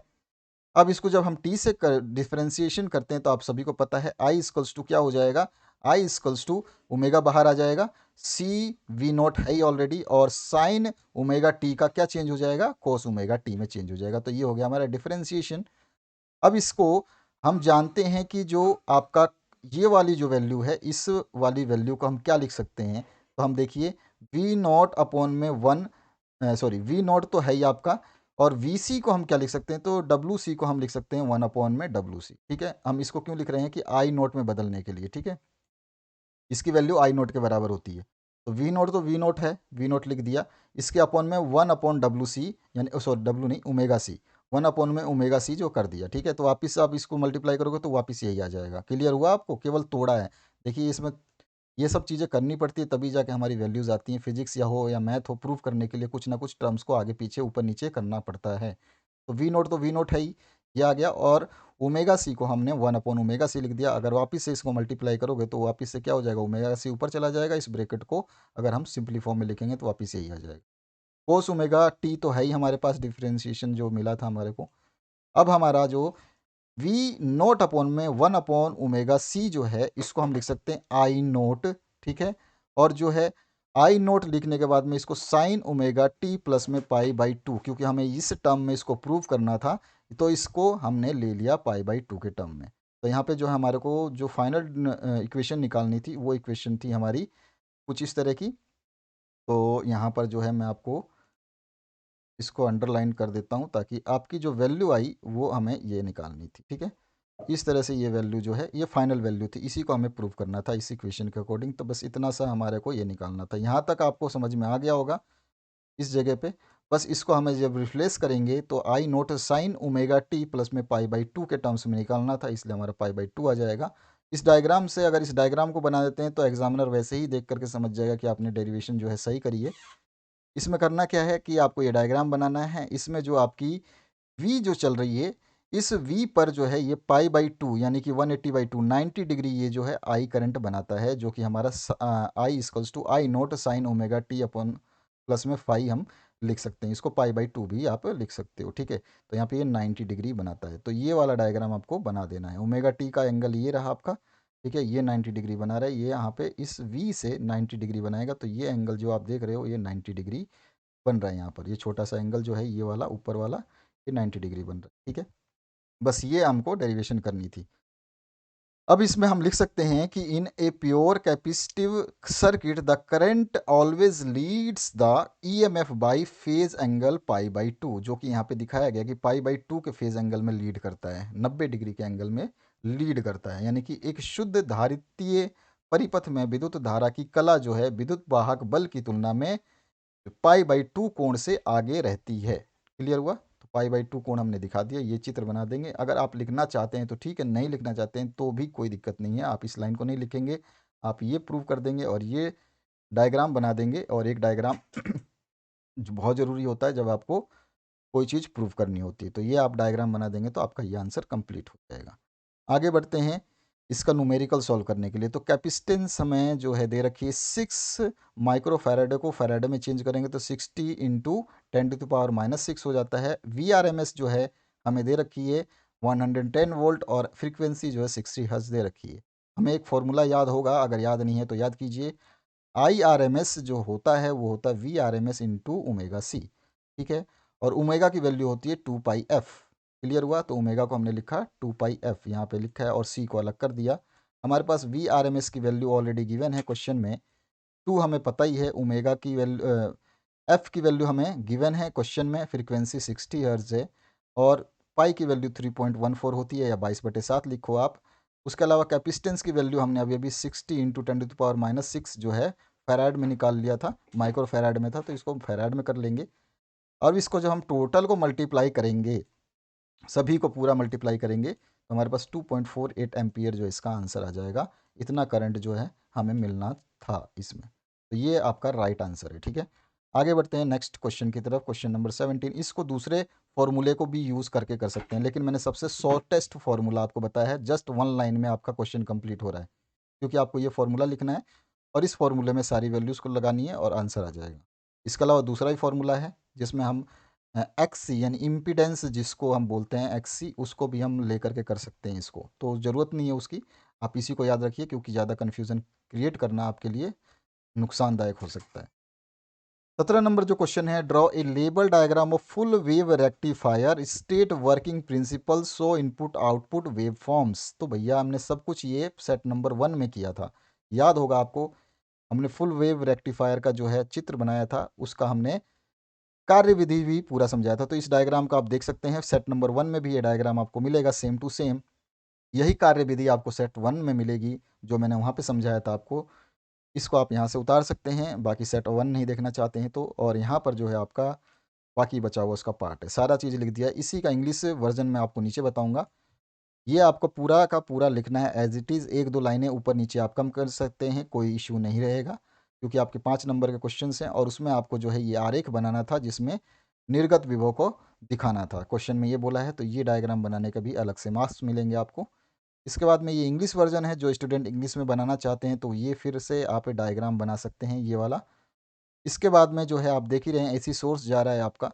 अब इसको जब हम टी से डिफ्रेंसिएशन करते हैं तो आप सभी को पता है आई इक्वल्स टू क्या हो जाएगा, आई इक्वल्स टू ओमेगा बाहर आ जाएगा, सी वी नोट है ही ऑलरेडी, और साइन ओमेगा टी का क्या चेंज हो जाएगा, कोस ओमेगा टी में चेंज हो जाएगा। तो ये हो गया हमारा डिफ्रेंसिएशन। अब इसको हम जानते हैं कि जो आपका ये वाली जो वैल्यू है, इस वाली वैल्यू को हम क्या लिख सकते हैं, तो हम देखिए वी नॉट अपॉन में वन, सॉरी वी नॉट तो है ही आपका, और वी सी को हम क्या लिख सकते हैं, तो डब्लू सी को हम लिख सकते हैं 1 अपॉन में डब्लू सी, ठीक है। हम इसको क्यों लिख रहे हैं कि आई नोट में बदलने के लिए, ठीक है। इसकी वैल्यू आई नोट के बराबर होती है। तो वी नोट है, वी नोट लिख दिया। इसके अपॉन में 1/WC, यानी सॉरी डब्ल्यू नहीं, ओमेगा सी, 1 में ओमेगा सी जो कर दिया, ठीक है। तो वापस आप इसको मल्टीप्लाई करोगे तो वापस यही आ जाएगा। क्लियर हुआ आपको? केवल तोड़ा है। देखिए इसमें ये सब चीज़ें करनी पड़ती है तभी जाके हमारी वैल्यूज़ आती हैं। फिजिक्स या हो या मैथ हो, प्रूफ करने के लिए कुछ ना कुछ टर्म्स को आगे पीछे ऊपर नीचे करना पड़ता है। तो वी नोट है ही, ये आ गया। और ओमेगा सी को हमने 1/ओमेगा सी लिख दिया। अगर वापस से इसको मल्टीप्लाई करोगे तो वापस से क्या हो जाएगा, ओमेगा सी ऊपर चला जाएगा। इस ब्रैकेट को अगर हम सिंपली फॉर्म में लिखेंगे तो वापस यही आ जाएगा। कोस ओमेगा टी तो है ही हमारे पास, डिफ्रेंशिएशन जो मिला था हमारे को। अब हमारा जो वी नोट अपॉन में 1/ओमेगा सी जो है, इसको हम लिख सकते हैं आई नोट, ठीक है। और जो है आई नोट लिखने के बाद में इसको साइन ओमेगा टी प्लस में पाई/2, क्योंकि हमें इस टर्म में इसको प्रूव करना था, तो इसको हमने ले लिया पाई/2 के टर्म में। तो यहाँ पे जो है हमारे को जो फाइनल इक्वेशन निकालनी थी वो इक्वेशन थी हमारी कुछ इस तरह की। तो यहाँ पर जो है मैं आपको इसको अंडरलाइन कर देता हूँ ताकि आपकी जो वैल्यू आई वो हमें ये निकालनी थी, ठीक है। इस तरह से ये वैल्यू जो है ये फाइनल वैल्यू थी, इसी को हमें प्रूव करना था इस इक्वेशन के अकॉर्डिंग। तो बस इतना सा हमारे को ये निकालना था। यहाँ तक आपको समझ में आ गया होगा इस जगह पे। बस इसको हमें जब रिप्लेस करेंगे तो I naught sine omega T plus में पाई/2 के टर्म्स में निकालना था, इसलिए हमारा पाई/2 आ जाएगा। इस डायग्राम से अगर इस डायग्राम को बना देते हैं तो एग्जामिनर वैसे ही देख करके समझ जाएगा कि आपने डेरिवेशन जो है सही करी है। इसमें करना क्या है कि आपको ये डायग्राम बनाना है। इसमें जो आपकी v जो चल रही है, इस v पर जो है ये पाई/2 यानी कि 180/2 90 डिग्री ये जो है आई करंट बनाता है, जो कि हमारा I equals to I naught sine omega T upon plus में फाई हम लिख सकते हैं। इसको पाई/2 भी आप लिख सकते हो, ठीक है। तो यहाँ पे ये 90 डिग्री बनाता है। तो ये वाला डायग्राम आपको बना देना है। ओमेगा टी का एंगल ये रहा आपका, ठीक है। ये 90 डिग्री बना रहा है, ये यहाँ पे इस v से 90 डिग्री बनाएगा। तो ये एंगल जो आप देख रहे हो ये 90 डिग्री बन रहा है। यहाँ पर ये छोटा सा एंगल जो है ये वाला ऊपर वाला ये 90 डिग्री बन रहा है, ठीक है। बस ये हमको डेरिवेशन करनी थी। अब इसमें हम लिख सकते हैं कि in a pure capacitive circuit the current always leads the EMF by phase angle पाई/2, जो कि यहाँ पे दिखाया गया कि पाई/2 के फेज एंगल में लीड करता है, 90 डिग्री के एंगल में लीड करता है। यानी कि एक शुद्ध धारितीय परिपथ में विद्युत धारा की कला जो है विद्युत वाहक बल की तुलना में पाई/2 कोण से आगे रहती है। क्लियर हुआ? तो पाई/2 कोण हमने दिखा दिया, ये चित्र बना देंगे। अगर आप लिखना चाहते हैं तो ठीक है, नहीं लिखना चाहते हैं तो भी कोई दिक्कत नहीं है। आप इस लाइन को नहीं लिखेंगे, आप ये प्रूव कर देंगे और ये डायग्राम बना देंगे। और एक डायग्राम जो बहुत ज़रूरी होता है जब आपको कोई चीज़ प्रूव करनी होती है, तो ये आप डायग्राम बना देंगे तो आपका ये आंसर कंप्लीट हो जाएगा। आगे बढ़ते हैं इसका न्यूमेरिकल सॉल्व करने के लिए। तो कैपेसिटेंस हमें जो है दे रखी है 6 माइक्रो फैराडे को फैराडे में चेंज करेंगे तो 60 इंटू 10⁻⁻6 हो जाता है। VRMS जो है हमें दे रखी है 110 वोल्ट और फ्रीक्वेंसी जो है 60 हर्ट्ज दे रखी है। हमें एक फॉर्मूला याद होगा, अगर याद नहीं है तो याद कीजिए। IRMS जो होता है वो होता है VRMS इंटू ओमेगा सी, ठीक है। और ओमेगा की वैल्यू होती है 2πf। क्लियर हुआ? तो ओमेगा को हमने लिखा 2πf, यहाँ पे लिखा है और सी को अलग कर दिया। हमारे पास VRMS की वैल्यू ऑलरेडी गिवन है क्वेश्चन में, 2 हमें पता ही है, ओमेगा की वैल्यू एफ की वैल्यू हमें गिवन है क्वेश्चन में, फ्रीक्वेंसी 60 हर्ट्ज है और पाई की वैल्यू 3.14 होती है, या 22/7 लिखो आप। उसके अलावा कैपेसिटेंस की वैल्यू हमने अभी अभी 60 इंटू 10⁻⁻6 जो है फैराड में निकाल लिया था, माइक्रो फैराड में था, तो इसको फैराड में कर लेंगे। अब इसको जब हम टोटल को मल्टीप्लाई करेंगे, सभी को पूरा मल्टीप्लाई करेंगे, तो हमारे पास 2.48 एम्पियर जो इसका आंसर आ जाएगा। इतना करंट जो है हमें मिलना था इसमें। तो ये आपका राइट आंसर है, ठीक है। आगे बढ़ते हैं नेक्स्ट क्वेश्चन की तरफ। क्वेश्चन नंबर 17, इसको दूसरे फॉर्मूले को भी यूज़ करके कर सकते हैं, लेकिन मैंने सबसे शॉर्टेस्ट फॉर्मूला आपको बताया है। जस्ट 1 लाइन में आपका क्वेश्चन कंप्लीट हो रहा है, क्योंकि आपको ये फॉर्मूला लिखना है और इस फॉर्मूले में सारी वैल्यूज़ को लगानी है और आंसर आ जाएगा। इसके अलावा दूसरा ही फॉर्मूला है जिसमें हम एक्स सी यानी इम्पीडेंस जिसको हम बोलते हैं एक्स सी, उसको भी हम लेकर के कर सकते हैं इसको, तो ज़रूरत नहीं है उसकी। आप इसी को याद रखिए, क्योंकि ज़्यादा कन्फ्यूज़न क्रिएट करना आपके लिए नुकसानदायक हो सकता है। 17 नंबर जो क्वेश्चन है, draw A label diagram of full wave rectifier state working principle so input output wave forms. तो भैया हमने सब कुछ ये सेट नंबर 1 में किया था, याद होगा आपको। हमने फुल वेव रेक्टिफायर का जो है चित्र बनाया था, उसका हमने कार्य विधि भी पूरा समझाया था। तो इस डायग्राम को आप देख सकते हैं, सेट नंबर 1 में भी ये डायग्राम आपको मिलेगा सेम टू सेम। यही कार्य विधि आपको सेट 1 में मिलेगी जो मैंने वहाँ पे समझाया था आपको। इसको आप यहाँ से उतार सकते हैं, बाकी सेट 1 नहीं देखना चाहते हैं तो। और यहाँ पर जो है आपका बाकी बचा हुआ उसका पार्ट है, सारा चीज़ लिख दिया। इसी का इंग्लिश वर्जन मैं आपको नीचे बताऊँगा। ये आपको पूरा का पूरा लिखना है एज इट इज़। 1-2 लाइनें ऊपर नीचे आप कम कर सकते हैं, कोई इश्यू नहीं रहेगा, क्योंकि आपके 5 नंबर के क्वेश्चंस हैं और उसमें आपको जो है ये आरेख बनाना था जिसमें निर्गत विभव को दिखाना था। क्वेश्चन में ये बोला है, तो ये डायग्राम बनाने का भी अलग से मार्क्स मिलेंगे आपको। इसके बाद में ये इंग्लिश वर्जन है, जो स्टूडेंट इंग्लिश में बनाना चाहते हैं तो ये फिर से आप डायग्राम बना सकते हैं, ये वाला। इसके बाद में जो है आप देख ही रहे हैं एसी सोर्स जा रहा है आपका,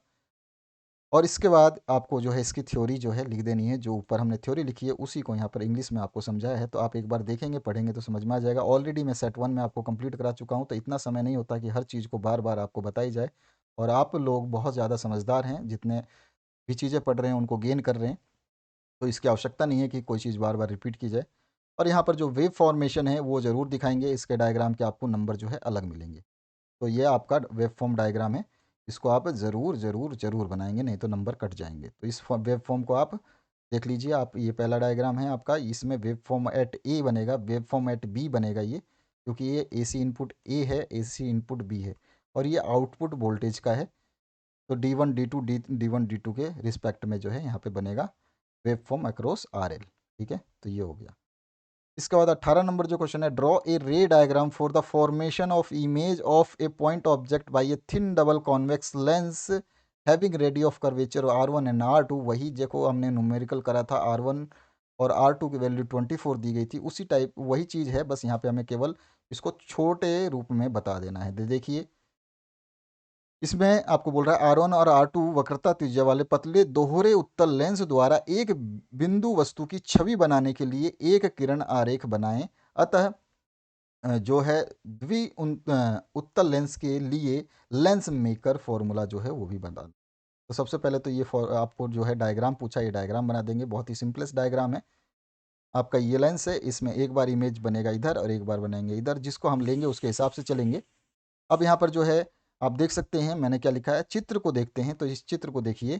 और इसके बाद आपको जो है इसकी थ्योरी जो है लिख देनी है। जो ऊपर हमने थ्योरी लिखी है उसी को यहाँ पर इंग्लिश में आपको समझाया है, तो आप एक बार देखेंगे पढ़ेंगे तो समझ में आ जाएगा। ऑलरेडी मैं सेट 1 में आपको कंप्लीट करा चुका हूँ, तो इतना समय नहीं होता कि हर चीज़ को बार बार आपको बताई जाए। और आप लोग बहुत ज़्यादा समझदार हैं, जितने भी चीज़ें पढ़ रहे हैं उनको गेन कर रहे हैं, तो इसकी आवश्यकता नहीं है कि कोई चीज़ बार बार रिपीट की जाए। और यहाँ पर जो वेव फॉर्मेशन है वो ज़रूर दिखाएंगे, इसके डायग्राम के आपको नंबर जो है अलग मिलेंगे। तो ये आपका वेब फॉर्म डायग्राम है, इसको आप ज़रूर ज़रूर ज़रूर बनाएंगे, नहीं तो नंबर कट जाएंगे। तो इस वेब फॉर्म को आप देख लीजिए। आप ये पहला डायग्राम है आपका, इसमें वेब फॉर्म एट ए बनेगा, वेब फॉर्म एट बी बनेगा ये, क्योंकि ये एसी इनपुट ए है, एसी इनपुट बी है, और ये आउटपुट वोल्टेज का है। तो D1 D2 D1 D2 के रिस्पेक्ट में जो है यहाँ पे बनेगा वेब फॉर्म अक्रॉस RL। ठीक है, तो ये हो गया। इसके बाद 18 नंबर जो क्वेश्चन है, ड्रॉ ए रे diagram for the formation of image of A point object by a thin double convex lens having ready of curvature R1 and R2। वही देखो हमने न्यूमेरिकल करा था, R1 और R2 की वैल्यू 24 दी गई थी, उसी टाइप वही चीज़ है, बस यहाँ पे हमें केवल इसको छोटे रूप में बता देना है। देखिए इसमें आपको बोल रहा है R1 और R2 वक्रता त्रिज्या वाले पतले दोहरे उत्तल लेंस द्वारा एक बिंदु वस्तु की छवि बनाने के लिए एक किरण आरेख बनाएं। अतः जो है उत्तल लेंस के लिए लेंस मेकर फॉर्मूला जो है वो भी बता। तो सबसे पहले तो ये आपको जो है डायग्राम पूछा, ये डायग्राम बना देंगे। बहुत ही सिंपलेस्ट डायग्राम है। आपका ये लेंस है, इसमें एक बार इमेज बनेगा इधर और एक बार बनाएंगे इधर, जिसको हम लेंगे उसके हिसाब से चलेंगे। अब यहाँ पर जो है आप देख सकते हैं मैंने क्या लिखा है, चित्र को देखते हैं। तो इस चित्र को देखिए,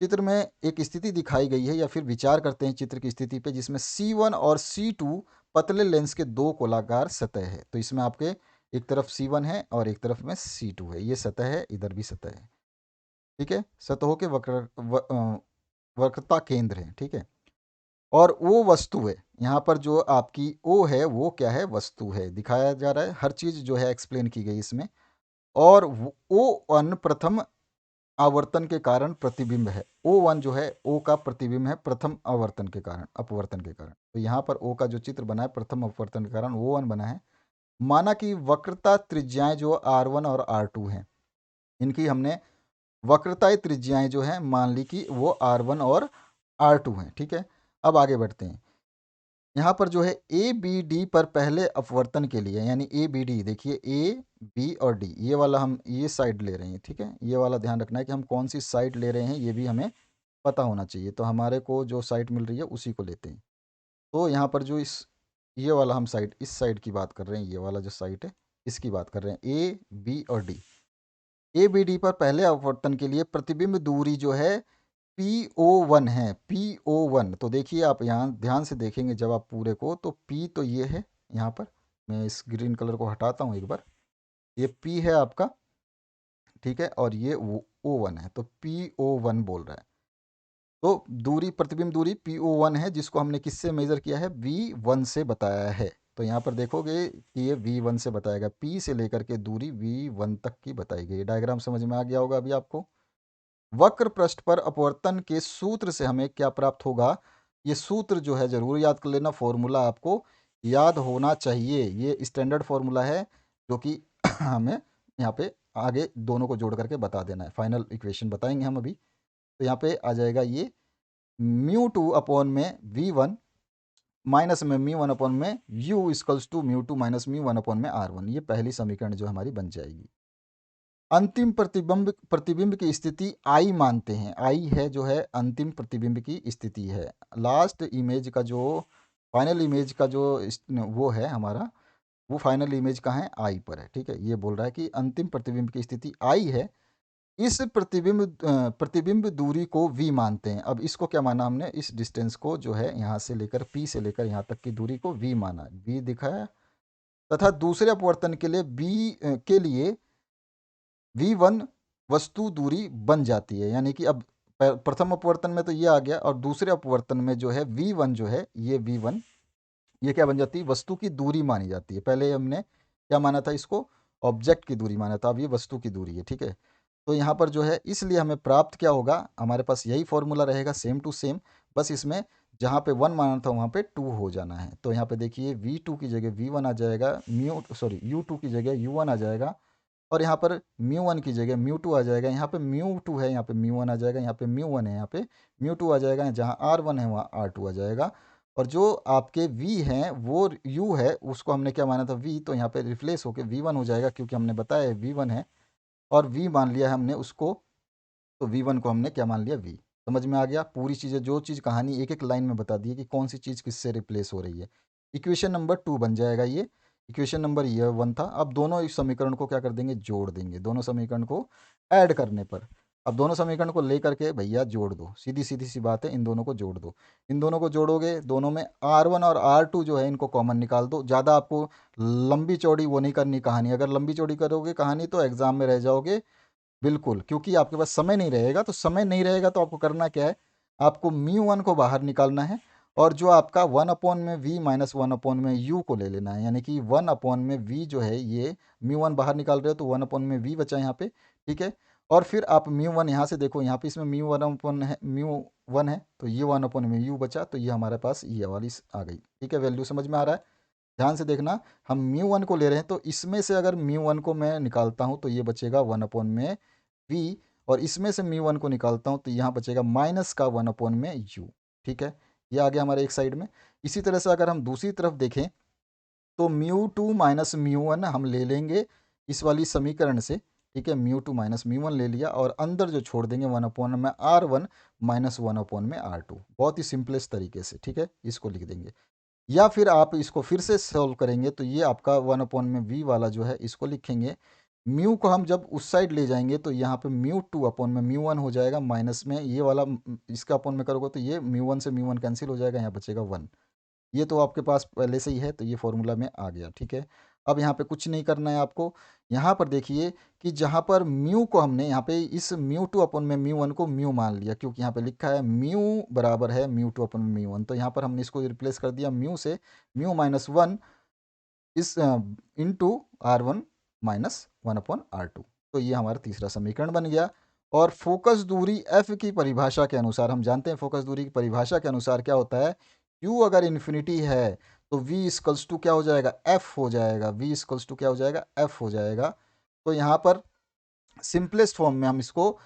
चित्र में एक स्थिति दिखाई गई है, या फिर विचार करते हैं चित्र की स्थिति पे, जिसमें C1 और C2 पतले लेंस के दो गोलाकार सतह है। तो इसमें आपके एक तरफ C1 है और एक तरफ में C2 है, ये सतह है, इधर भी सतह है। ठीक है, सतहों के वक्रता केंद्र है। ठीक है, और वो वस्तु है, यहाँ पर जो आपकी ओ है वो क्या है, वस्तु है, दिखाया जा रहा है। हर चीज़ जो है एक्सप्लेन की गई इसमें। और O1 प्रथम आवर्तन के कारण प्रतिबिंब है। O1 जो है O का प्रतिबिंब है प्रथम आवर्तन के कारण, अपवर्तन के कारण। तो यहाँ पर O का जो चित्र बना है प्रथम अपवर्तन के कारण O1 बना है। माना कि वक्रता त्रिज्याएं जो R1 और R2 हैं, इनकी हमने वक्रताएं त्रिज्याएं जो हैं मान ली कि वो R1 और R2 हैं। ठीक है, अब आगे बढ़ते हैं। यहाँ पर जो है ए बी डी पर पहले अपवर्तन के लिए, यानी ए बी डी, देखिए ए बी और डी, ये वाला हम ये साइड ले रहे हैं। ठीक है, ये वाला ध्यान रखना है कि हम कौन सी साइड ले रहे हैं, ये भी हमें पता होना चाहिए। तो हमारे को जो साइड मिल रही है उसी को लेते हैं। तो यहाँ पर जो ये वाला हम साइड, इस साइड की बात कर रहे हैं, ये वाला जो साइड है इसकी बात कर रहे हैं, ए बी और डी। ए बी डी पर पहले अपवर्तन के लिए प्रतिबिंब दूरी जो है PO1 है, PO1। तो देखिए आप यहाँ ध्यान से देखेंगे जब आप पूरे को, तो P तो ये है, यहाँ पर मैं इस ग्रीन कलर को हटाता हूँ एक बार, ये P है आपका। ठीक है, और ये O1 है, तो PO1 बोल रहा है। तो दूरी, प्रतिबिंब दूरी PO1 है, जिसको हमने किससे मेज़र किया है, V1 से बताया है। तो यहाँ पर देखोगे कि ये V1 से बताएगा, P से लेकर के दूरी V1 तक की बताई गई है। डायग्राम समझ में आ गया होगा अभी आपको। वक्र पृष्ठ पर अपवर्तन के सूत्र से हमें क्या प्राप्त होगा, ये सूत्र जो है जरूर याद कर लेना, फॉर्मूला आपको याद होना चाहिए। ये स्टैंडर्ड फॉर्मूला है जो कि हमें यहाँ पे आगे दोनों को जोड़ करके बता देना है। फाइनल इक्वेशन बताएंगे हम अभी। तो यहाँ पे आ जाएगा ये μ2 अपॉन में V1 माइनस में μ1 अपॉन में U equals to μ2 minus μ1 upon में R1। ये पहली समीकरण जो हमारी बन जाएगी। अंतिम प्रतिबिंब की स्थिति आई मानते हैं, आई है जो है अंतिम प्रतिबिंब की स्थिति है। लास्ट इमेज का जो फाइनल इमेज का जो वो है हमारा, वो फाइनल इमेज कहाँ है, आई पर है। ठीक है, ये बोल रहा है कि अंतिम प्रतिबिंब की स्थिति आई है। इस प्रतिबिंब दूरी को v मानते हैं। अब इसको क्या माना हमने, इस डिस्टेंस को जो है यहाँ से लेकर P से लेकर यहाँ तक की दूरी को v माना, v दिखाया। तथा दूसरे अपवर्तन के लिए v1 वस्तु दूरी बन जाती है। यानी कि अब प्रथम अपवर्तन में तो ये आ गया, और दूसरे अपवर्तन में जो है v1 जो है, ये v1 ये क्या बन जाती है, वस्तु की दूरी मानी जाती है। पहले हमने क्या माना था, इसको ऑब्जेक्ट की दूरी माना था, अब ये वस्तु की दूरी है। ठीक है, तो यहाँ पर जो है, इसलिए हमें प्राप्त क्या होगा, हमारे पास यही फॉर्मूला रहेगा सेम टू सेम, बस इसमें जहाँ पे 1 माना था वहाँ पे 2 हो जाना है। तो यहाँ पे देखिए v2 की जगह v1 आ जाएगा, u2 की जगह u1 आ जाएगा, और यहाँ पर μ1 की जगह μ2 आ जाएगा। यहाँ पे μ2 है, यहाँ पे μ1 आ जाएगा, यहाँ पे μ1 है, यहाँ पे μ2 आ जाएगा, जहाँ r1 है वहाँ r2 आ जाएगा। और जो आपके v हैं वो u है, उसको हमने क्या माना था v, तो यहाँ पे रिप्लेस होके v1 हो जाएगा, क्योंकि हमने बताया है v1 है, और v मान लिया है हमने उसको, तो v1 को हमने क्या मान लिया, v। समझ में आ गया, पूरी चीज़ें, जो चीज़ कहानी एक एक लाइन में बता दी है कि कौन सी चीज़ किससे रिप्लेस हो रही है। इक्वेशन नंबर 2 बन जाएगा ये। इक्वेशन नंबर ये 1 था। अब दोनों इस समीकरण को क्या कर देंगे, जोड़ देंगे, दोनों समीकरण को ऐड करने पर। अब दोनों समीकरण को लेकर के भैया जोड़ दो, सीधी सीधी सी बात है, इन दोनों को जोड़ दो। इन दोनों को जोड़ोगे, दोनों में r1 और r2 जो है इनको कॉमन निकाल दो। ज़्यादा आपको लंबी चौड़ी वो नहीं करनी कहानी, अगर लंबी चौड़ी करोगे कहानी तो एग्जाम में रह जाओगे बिल्कुल, क्योंकि आपके पास समय नहीं रहेगा। तो समय नहीं रहेगा तो आपको करना क्या है, आपको μ1 को बाहर निकालना है, और जो आपका 1/v माइनस 1/में u को ले लेना है। यानी कि 1/v जो है, ये μ1 बाहर निकाल रहे हो तो 1/v बचा यहाँ पे। ठीक है, और फिर आप μ1 यहाँ से देखो, यहाँ पे इसमें μ1 है, तो ये 1/u बचा, तो ये हमारे पास ये वाली आ गई। ठीक है, वैल्यू समझ में आ रहा है, ध्यान से देखना। हम μ1 को ले रहे हैं, तो इसमें से अगर μ1 को मैं निकालता हूँ तो ये बचेगा 1/v, और इसमें से μ1 को निकालता हूँ तो यहाँ बचेगा माइनस का 1/u। ठीक है, ये आ गया हमारे एक साइड में। इसी तरह से अगर हम दूसरी तरफ देखें तो μ2 माइनस μ1 हम ले लेंगे इस वाली समीकरण से। ठीक है, μ2 माइनस μ1 ले लिया, और अंदर जो छोड़ देंगे 1/r1 माइनस 1/r2, बहुत ही सिंपलेस्ट तरीके से। ठीक है, इसको लिख देंगे, या फिर आप इसको फिर से सॉल्व करेंगे तो ये आपका 1/v वाला जो है इसको लिखेंगे। म्यू को हम जब उस साइड ले जाएंगे तो यहाँ पे μ2/μ1 हो जाएगा, माइनस में ये वाला इसका अपॉन में करोगे तो ये μ1 से μ1 कैंसिल हो जाएगा, यहाँ बचेगा 1। ये तो आपके पास पहले से ही है, तो ये फॉर्मूला में आ गया। ठीक है, अब यहाँ पे कुछ नहीं करना है आपको। यहाँ पर देखिए कि जहाँ पर म्यू को हमने यहाँ पे इस μ2/μ1 को म्यू मान लिया, क्योंकि यहाँ पे लिखा है म्यू बराबर है μ2/μ1, तो यहाँ पर हमने इसको रिप्लेस कर दिया म्यू से, μ-1 इस इंटू r1 माइनस 1/r2। तो ये हमारा तीसरा समीकरण बन गया। और फोकस दूरी f की परिभाषा के अनुसार, हम जानते हैं फोकस दूरी की परिभाषा के अनुसार क्या होता है, u अगर इन्फिनिटी है तो v इक्वल्स टू क्या हो जाएगा, f हो जाएगा, v इक्वल्स टू क्या हो जाएगा, f हो जाएगा। तो यहाँ पर सिंपलेस्ट फॉर्म में हम इसको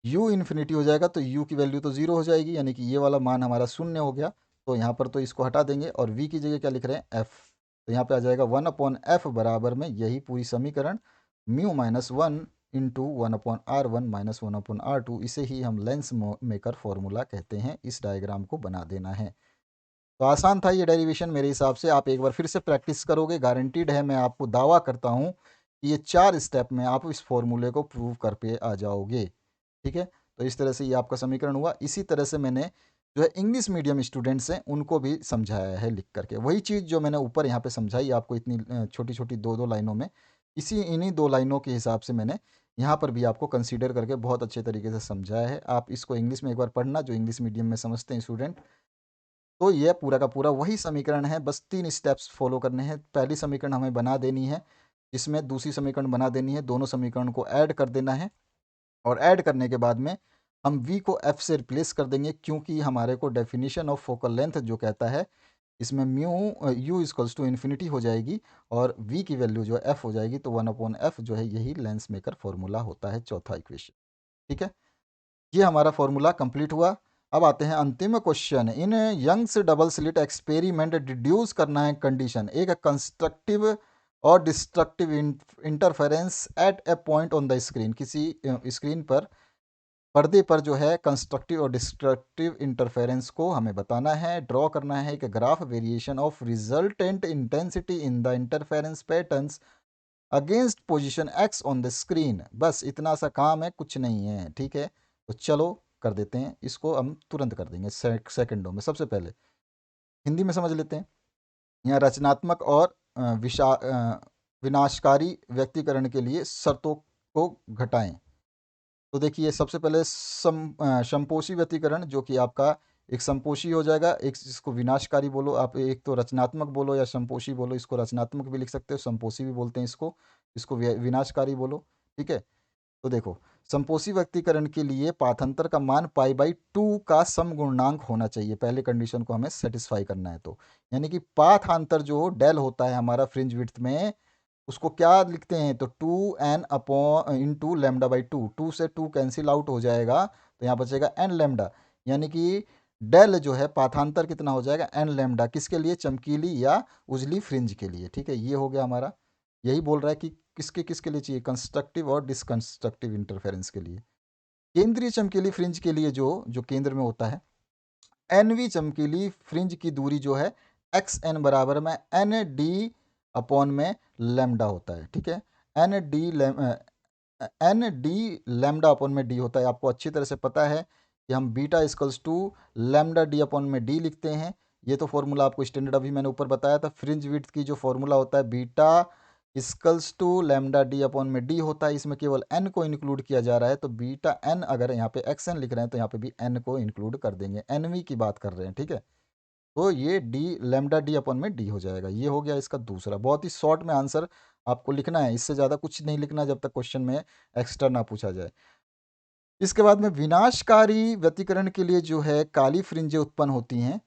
u इन्फिनिटी हो जाएगा तो u की वैल्यू तो 0 हो जाएगी, यानी कि ये वाला मान हमारा शून्य हो गया। तो यहाँ पर तो इसको हटा देंगे, और v की जगह क्या लिख रहे हैं, f। तो यहाँ पे आ जाएगा 1/f बराबर में यही पूरी समीकरण μ-1 इंटू 1/r1 माइनस 1/r2, इसे ही हम लेंस मेकर फॉर्मूला कहते हैं। इस डायग्राम को बना देना है। तो आसान था ये डेरिवेशन मेरे हिसाब से, आप एक बार फिर से प्रैक्टिस करोगे, गारंटीड है, मैं आपको दावा करता हूँ कि ये 4 स्टेप में आप इस फॉर्मूले को प्रूव कर पे आ जाओगे। ठीक है, तो इस तरह से ये आपका समीकरण हुआ। इसी तरह से मैंने जो है इंग्लिश मीडियम स्टूडेंट्स हैं उनको भी समझाया है लिख करके, वही चीज़ जो मैंने ऊपर यहाँ पे समझाई आपको इतनी छोटी छोटी 2-2 लाइनों में, इन्हीं 2 लाइनों के हिसाब से मैंने यहाँ पर भी आपको कंसीडर करके बहुत अच्छे तरीके से समझाया है। आप इसको इंग्लिश में एक बार पढ़ना, जो इंग्लिश मीडियम में समझते हैं स्टूडेंट। तो ये पूरा का पूरा वही समीकरण है, बस 3 स्टेप्स फॉलो करने हैं। पहली समीकरण हमें बना देनी है, इसमें दूसरी समीकरण बना देनी है, दोनों समीकरण को ऐड कर देना है, और ऐड करने के बाद में हम v को f से रिप्लेस कर देंगे, क्योंकि हमारे को डेफिनेशन ऑफ फोकल लेंथ जो कहता है, इसमें u इक्वल्स टू इन्फिनिटी हो जाएगी, और v की वैल्यू जो है f हो जाएगी। तो 1/f जो है यही लेंस मेकर फॉर्मूला होता है, चौथा इक्वेशन। ठीक है, ये हमारा फॉर्मूला कंप्लीट हुआ। अब आते हैं अंतिम question. In Young's double slit experiment deduce करना है कंडीशन, एक कंस्ट्रक्टिव और destructive interference at a point on the screen. किसी स्क्रीन पर पर्दे पर जो है कंस्ट्रक्टिव और डिस्ट्रक्टिव इंटरफेरेंस को हमें बताना है, ड्रॉ करना है एक graph variation of resultant intensity in the interference patterns against position x on the screen. बस इतना सा काम है, कुछ नहीं है। ठीक है, तो चलो कर देते हैं, इसको हम तुरंत कर देंगे सेकंडों में। सबसे पहले हिंदी में समझ लेते हैं। यहाँ रचनात्मक और विनाशकारी व्यक्तिकरण के लिए शर्तों को घटाएं। तो देखिए सबसे पहले संपोषी व्यतिकरण, जो कि आपका एक संपोषी हो जाएगा, एक जिसको विनाशकारी बोलो आप, एक तो रचनात्मक बोलो या संपोषी बोलो, इसको रचनात्मक भी लिख सकते हो, संपोषी भी बोलते हैं इसको, इसको विनाशकारी बोलो। ठीक है, तो देखो संपोषी व्यक्तिकरण के लिए पाथांतर का मान π/2 का समगुणांक होना चाहिए। पहले कंडीशन को हमें सेटिस्फाई करना है, तो यानी कि पाथांतर जो डेल होता है हमारा फ्रिंज विड्थ में, उसको क्या लिखते हैं, तो 2n अपॉन इंटू λ/2। 2 से 2 कैंसिल आउट हो जाएगा, तो यहाँ बचेगा n लैम्डा, यानी कि डेल जो है पाथांतर कितना हो जाएगा, n लैम्डा, किसके लिए, चमकीली या उजली फ्रिंज के लिए। ठीक है, ये हो गया हमारा। यही बोल रहा है कि किसके किसके लिए चाहिए, कंस्ट्रक्टिव और डिसकंस्ट्रक्टिव इंटरफेरेंस के लिए। केंद्रीय चमकीली फ्रिंज के लिए जो केंद्र में होता है, एनवी चमकीली फ्रिंज की दूरी जो है एक्स एन बराबर में एन डी अपॉन में लैम्डा होता है। ठीक है, एन डी लैम्डा अपॉन में डी होता है। आपको अच्छी तरह से पता है कि हम beta equals to lambda D upon में डी लिखते हैं। ये तो फॉर्मूला आपको स्टैंडर्ड अभी मैंने ऊपर बताया था। फ्रिंज विड्थ की जो फॉर्मूला होता है beta equals to lambda D upon में डी होता है। इसमें केवल एन को इंक्लूड किया जा रहा है, तो बीटा एन, अगर यहाँ पे एक्स एन लिख रहे हैं तो यहाँ पे भी एन को इंक्लूड कर देंगे, एन वी की बात कर रहे हैं। ठीक है, तो ये डी लैम्डा डी अपन में डी हो जाएगा। ये हो गया इसका दूसरा। बहुत ही शॉर्ट में आंसर आपको लिखना है, इससे ज़्यादा कुछ नहीं लिखना जब तक क्वेश्चन में एक्स्ट्रा ना पूछा जाए। इसके बाद में विनाशकारी व्यतिकरण के लिए जो है काली फ्रिंजें उत्पन्न होती हैं,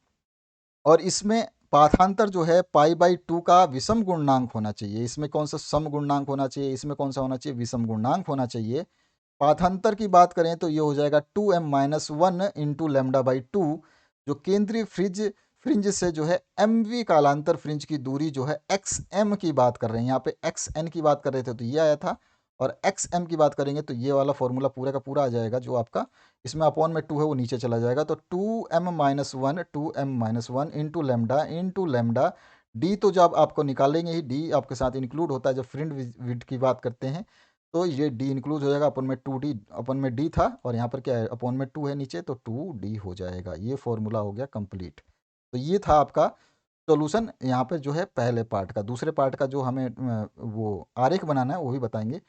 और इसमें पाथांतर जो है π/2 का विषम गुणांक होना चाहिए। इसमें कौन सा सम गुणांक होना चाहिए, इसमें कौन सा होना चाहिए, विषम गुणांक होना चाहिए। पाथांतर की बात करें तो ये हो जाएगा 2m-1 इंटू λ/2। जो केंद्रीय फ्रिंज से जो है mv कालांतर फ्रिंज की दूरी जो है xm की बात कर रहे हैं, यहाँ पे xn की बात कर रहे थे तो ये आया था, और xm की बात करेंगे तो ये वाला फॉर्मूला पूरा का पूरा आ जाएगा। जो आपका इसमें अपॉन में 2 है वो नीचे चला जाएगा, तो 2m-1 इंटू लैम्डा डी। तो जब आपको निकालेंगे ही, डी आपके साथ इंक्लूड होता है जब फ्रिंज विड्थ की बात करते हैं, तो ये डी इंक्लूड हो जाएगा। अपन में 2d, अपन में डी था और यहाँ पर क्या है, अपन में 2 है नीचे, तो 2d हो जाएगा। ये फॉर्मूला हो गया कंप्लीट। तो ये था आपका सॉल्यूशन यहाँ पे जो है पहले पार्ट का। दूसरे पार्ट का जो हमें वो आरेख बनाना है वो भी बताएंगे।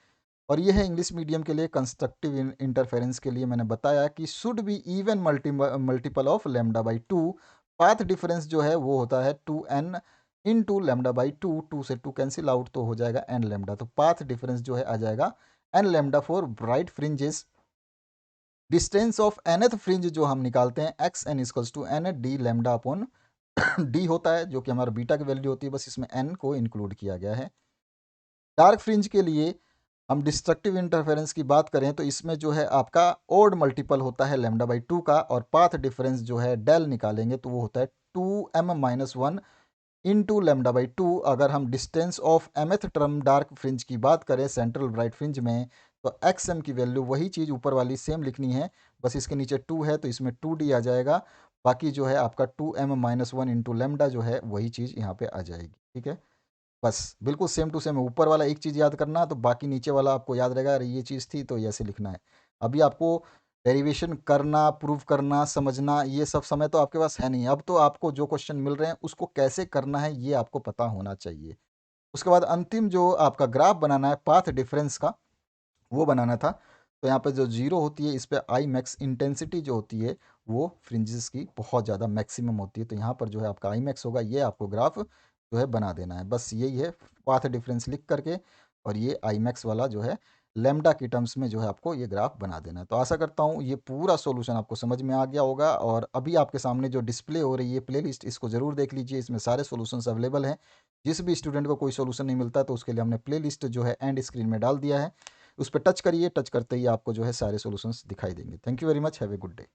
और ये है इंग्लिश मीडियम के लिए कंस्ट्रक्टिव इंटरफेरेंस के लिए मैंने बताया कि should be even multiple of λ/2। Path difference जो है वो होता है 2n इंटू λ/2। 2 से 2 कैंसिल आउट, तो हो जाएगा n लैम्डा। तो पाथ डिफरेंस जो है आ जाएगा n lambda for bright fringes. Distance of nth fringe जो हम निकालते हैं x n equals to n D lambda upon d होता है, जो कि हमारा बीटा की वैल्यू होती है, बस इसमें n को इंक्लूड किया गया है। डार्क फ्रिंज के लिए हम डिस्ट्रक्टिव इंटरफेरेंस की बात करें तो इसमें जो है आपका ओड मल्टीपल होता है λ/2 का, और पाथ डिफरेंस जो है डेल निकालेंगे तो वो होता है 2m-1 इंटू λ/2। अगर हम distance of mth term dark fringe की बात करें सेंट्रल ब्राइट फ्रिंज में, तो xm की वैल्यू वही चीज़ ऊपर वाली सेम लिखनी है, बस इसके नीचे 2 है तो इसमें 2d आ जाएगा। बाकी जो है आपका 2m-1 इंटू लैम्डा जो है वही चीज़ यहाँ पे आ जाएगी। ठीक है, बस बिल्कुल सेम टू सेम है। ऊपर वाला एक चीज़ याद करना, तो बाकी नीचे वाला आपको याद रहेगा, अरे ये चीज़ थी तो ऐसे लिखना है। अभी आपको डेरिवेशन करना, प्रूव करना, समझना, ये सब समय तो आपके पास है नहीं। अब तो आपको जो क्वेश्चन मिल रहे हैं उसको कैसे करना है ये आपको पता होना चाहिए। उसके बाद अंतिम जो आपका ग्राफ बनाना है पाथ डिफरेंस का, वो बनाना था। तो यहाँ पे जो जीरो होती है इस पर आई मैक्स इंटेंसिटी जो होती है वो फ्रिंजेस की बहुत ज़्यादा मैक्सिमम होती है, तो यहाँ पर जो है आपका आई मैक्स होगा। ये आपको ग्राफ जो है बना देना है, बस यही है, पाथ डिफरेंस लिख करके, और ये आई मैक्स वाला जो है लैम्डा की टर्म्स में जो है आपको ये ग्राफ बना देना है। तो आशा करता हूँ ये पूरा सॉल्यूशन आपको समझ में आ गया होगा। और अभी आपके सामने जो डिस्प्ले हो रही है प्लेलिस्ट, इसको ज़रूर देख लीजिए, इसमें सारे सॉल्यूशंस अवेलेबल हैं। जिस भी स्टूडेंट को कोई सॉल्यूशन नहीं मिलता तो उसके लिए हमने प्लेलिस्ट जो है एंड स्क्रीन में डाल दिया है, उस पर टच करिए। टच करते ही आपको जो है सारे सॉल्यूशंस दिखाई देंगे। Thank you very much, have a good day.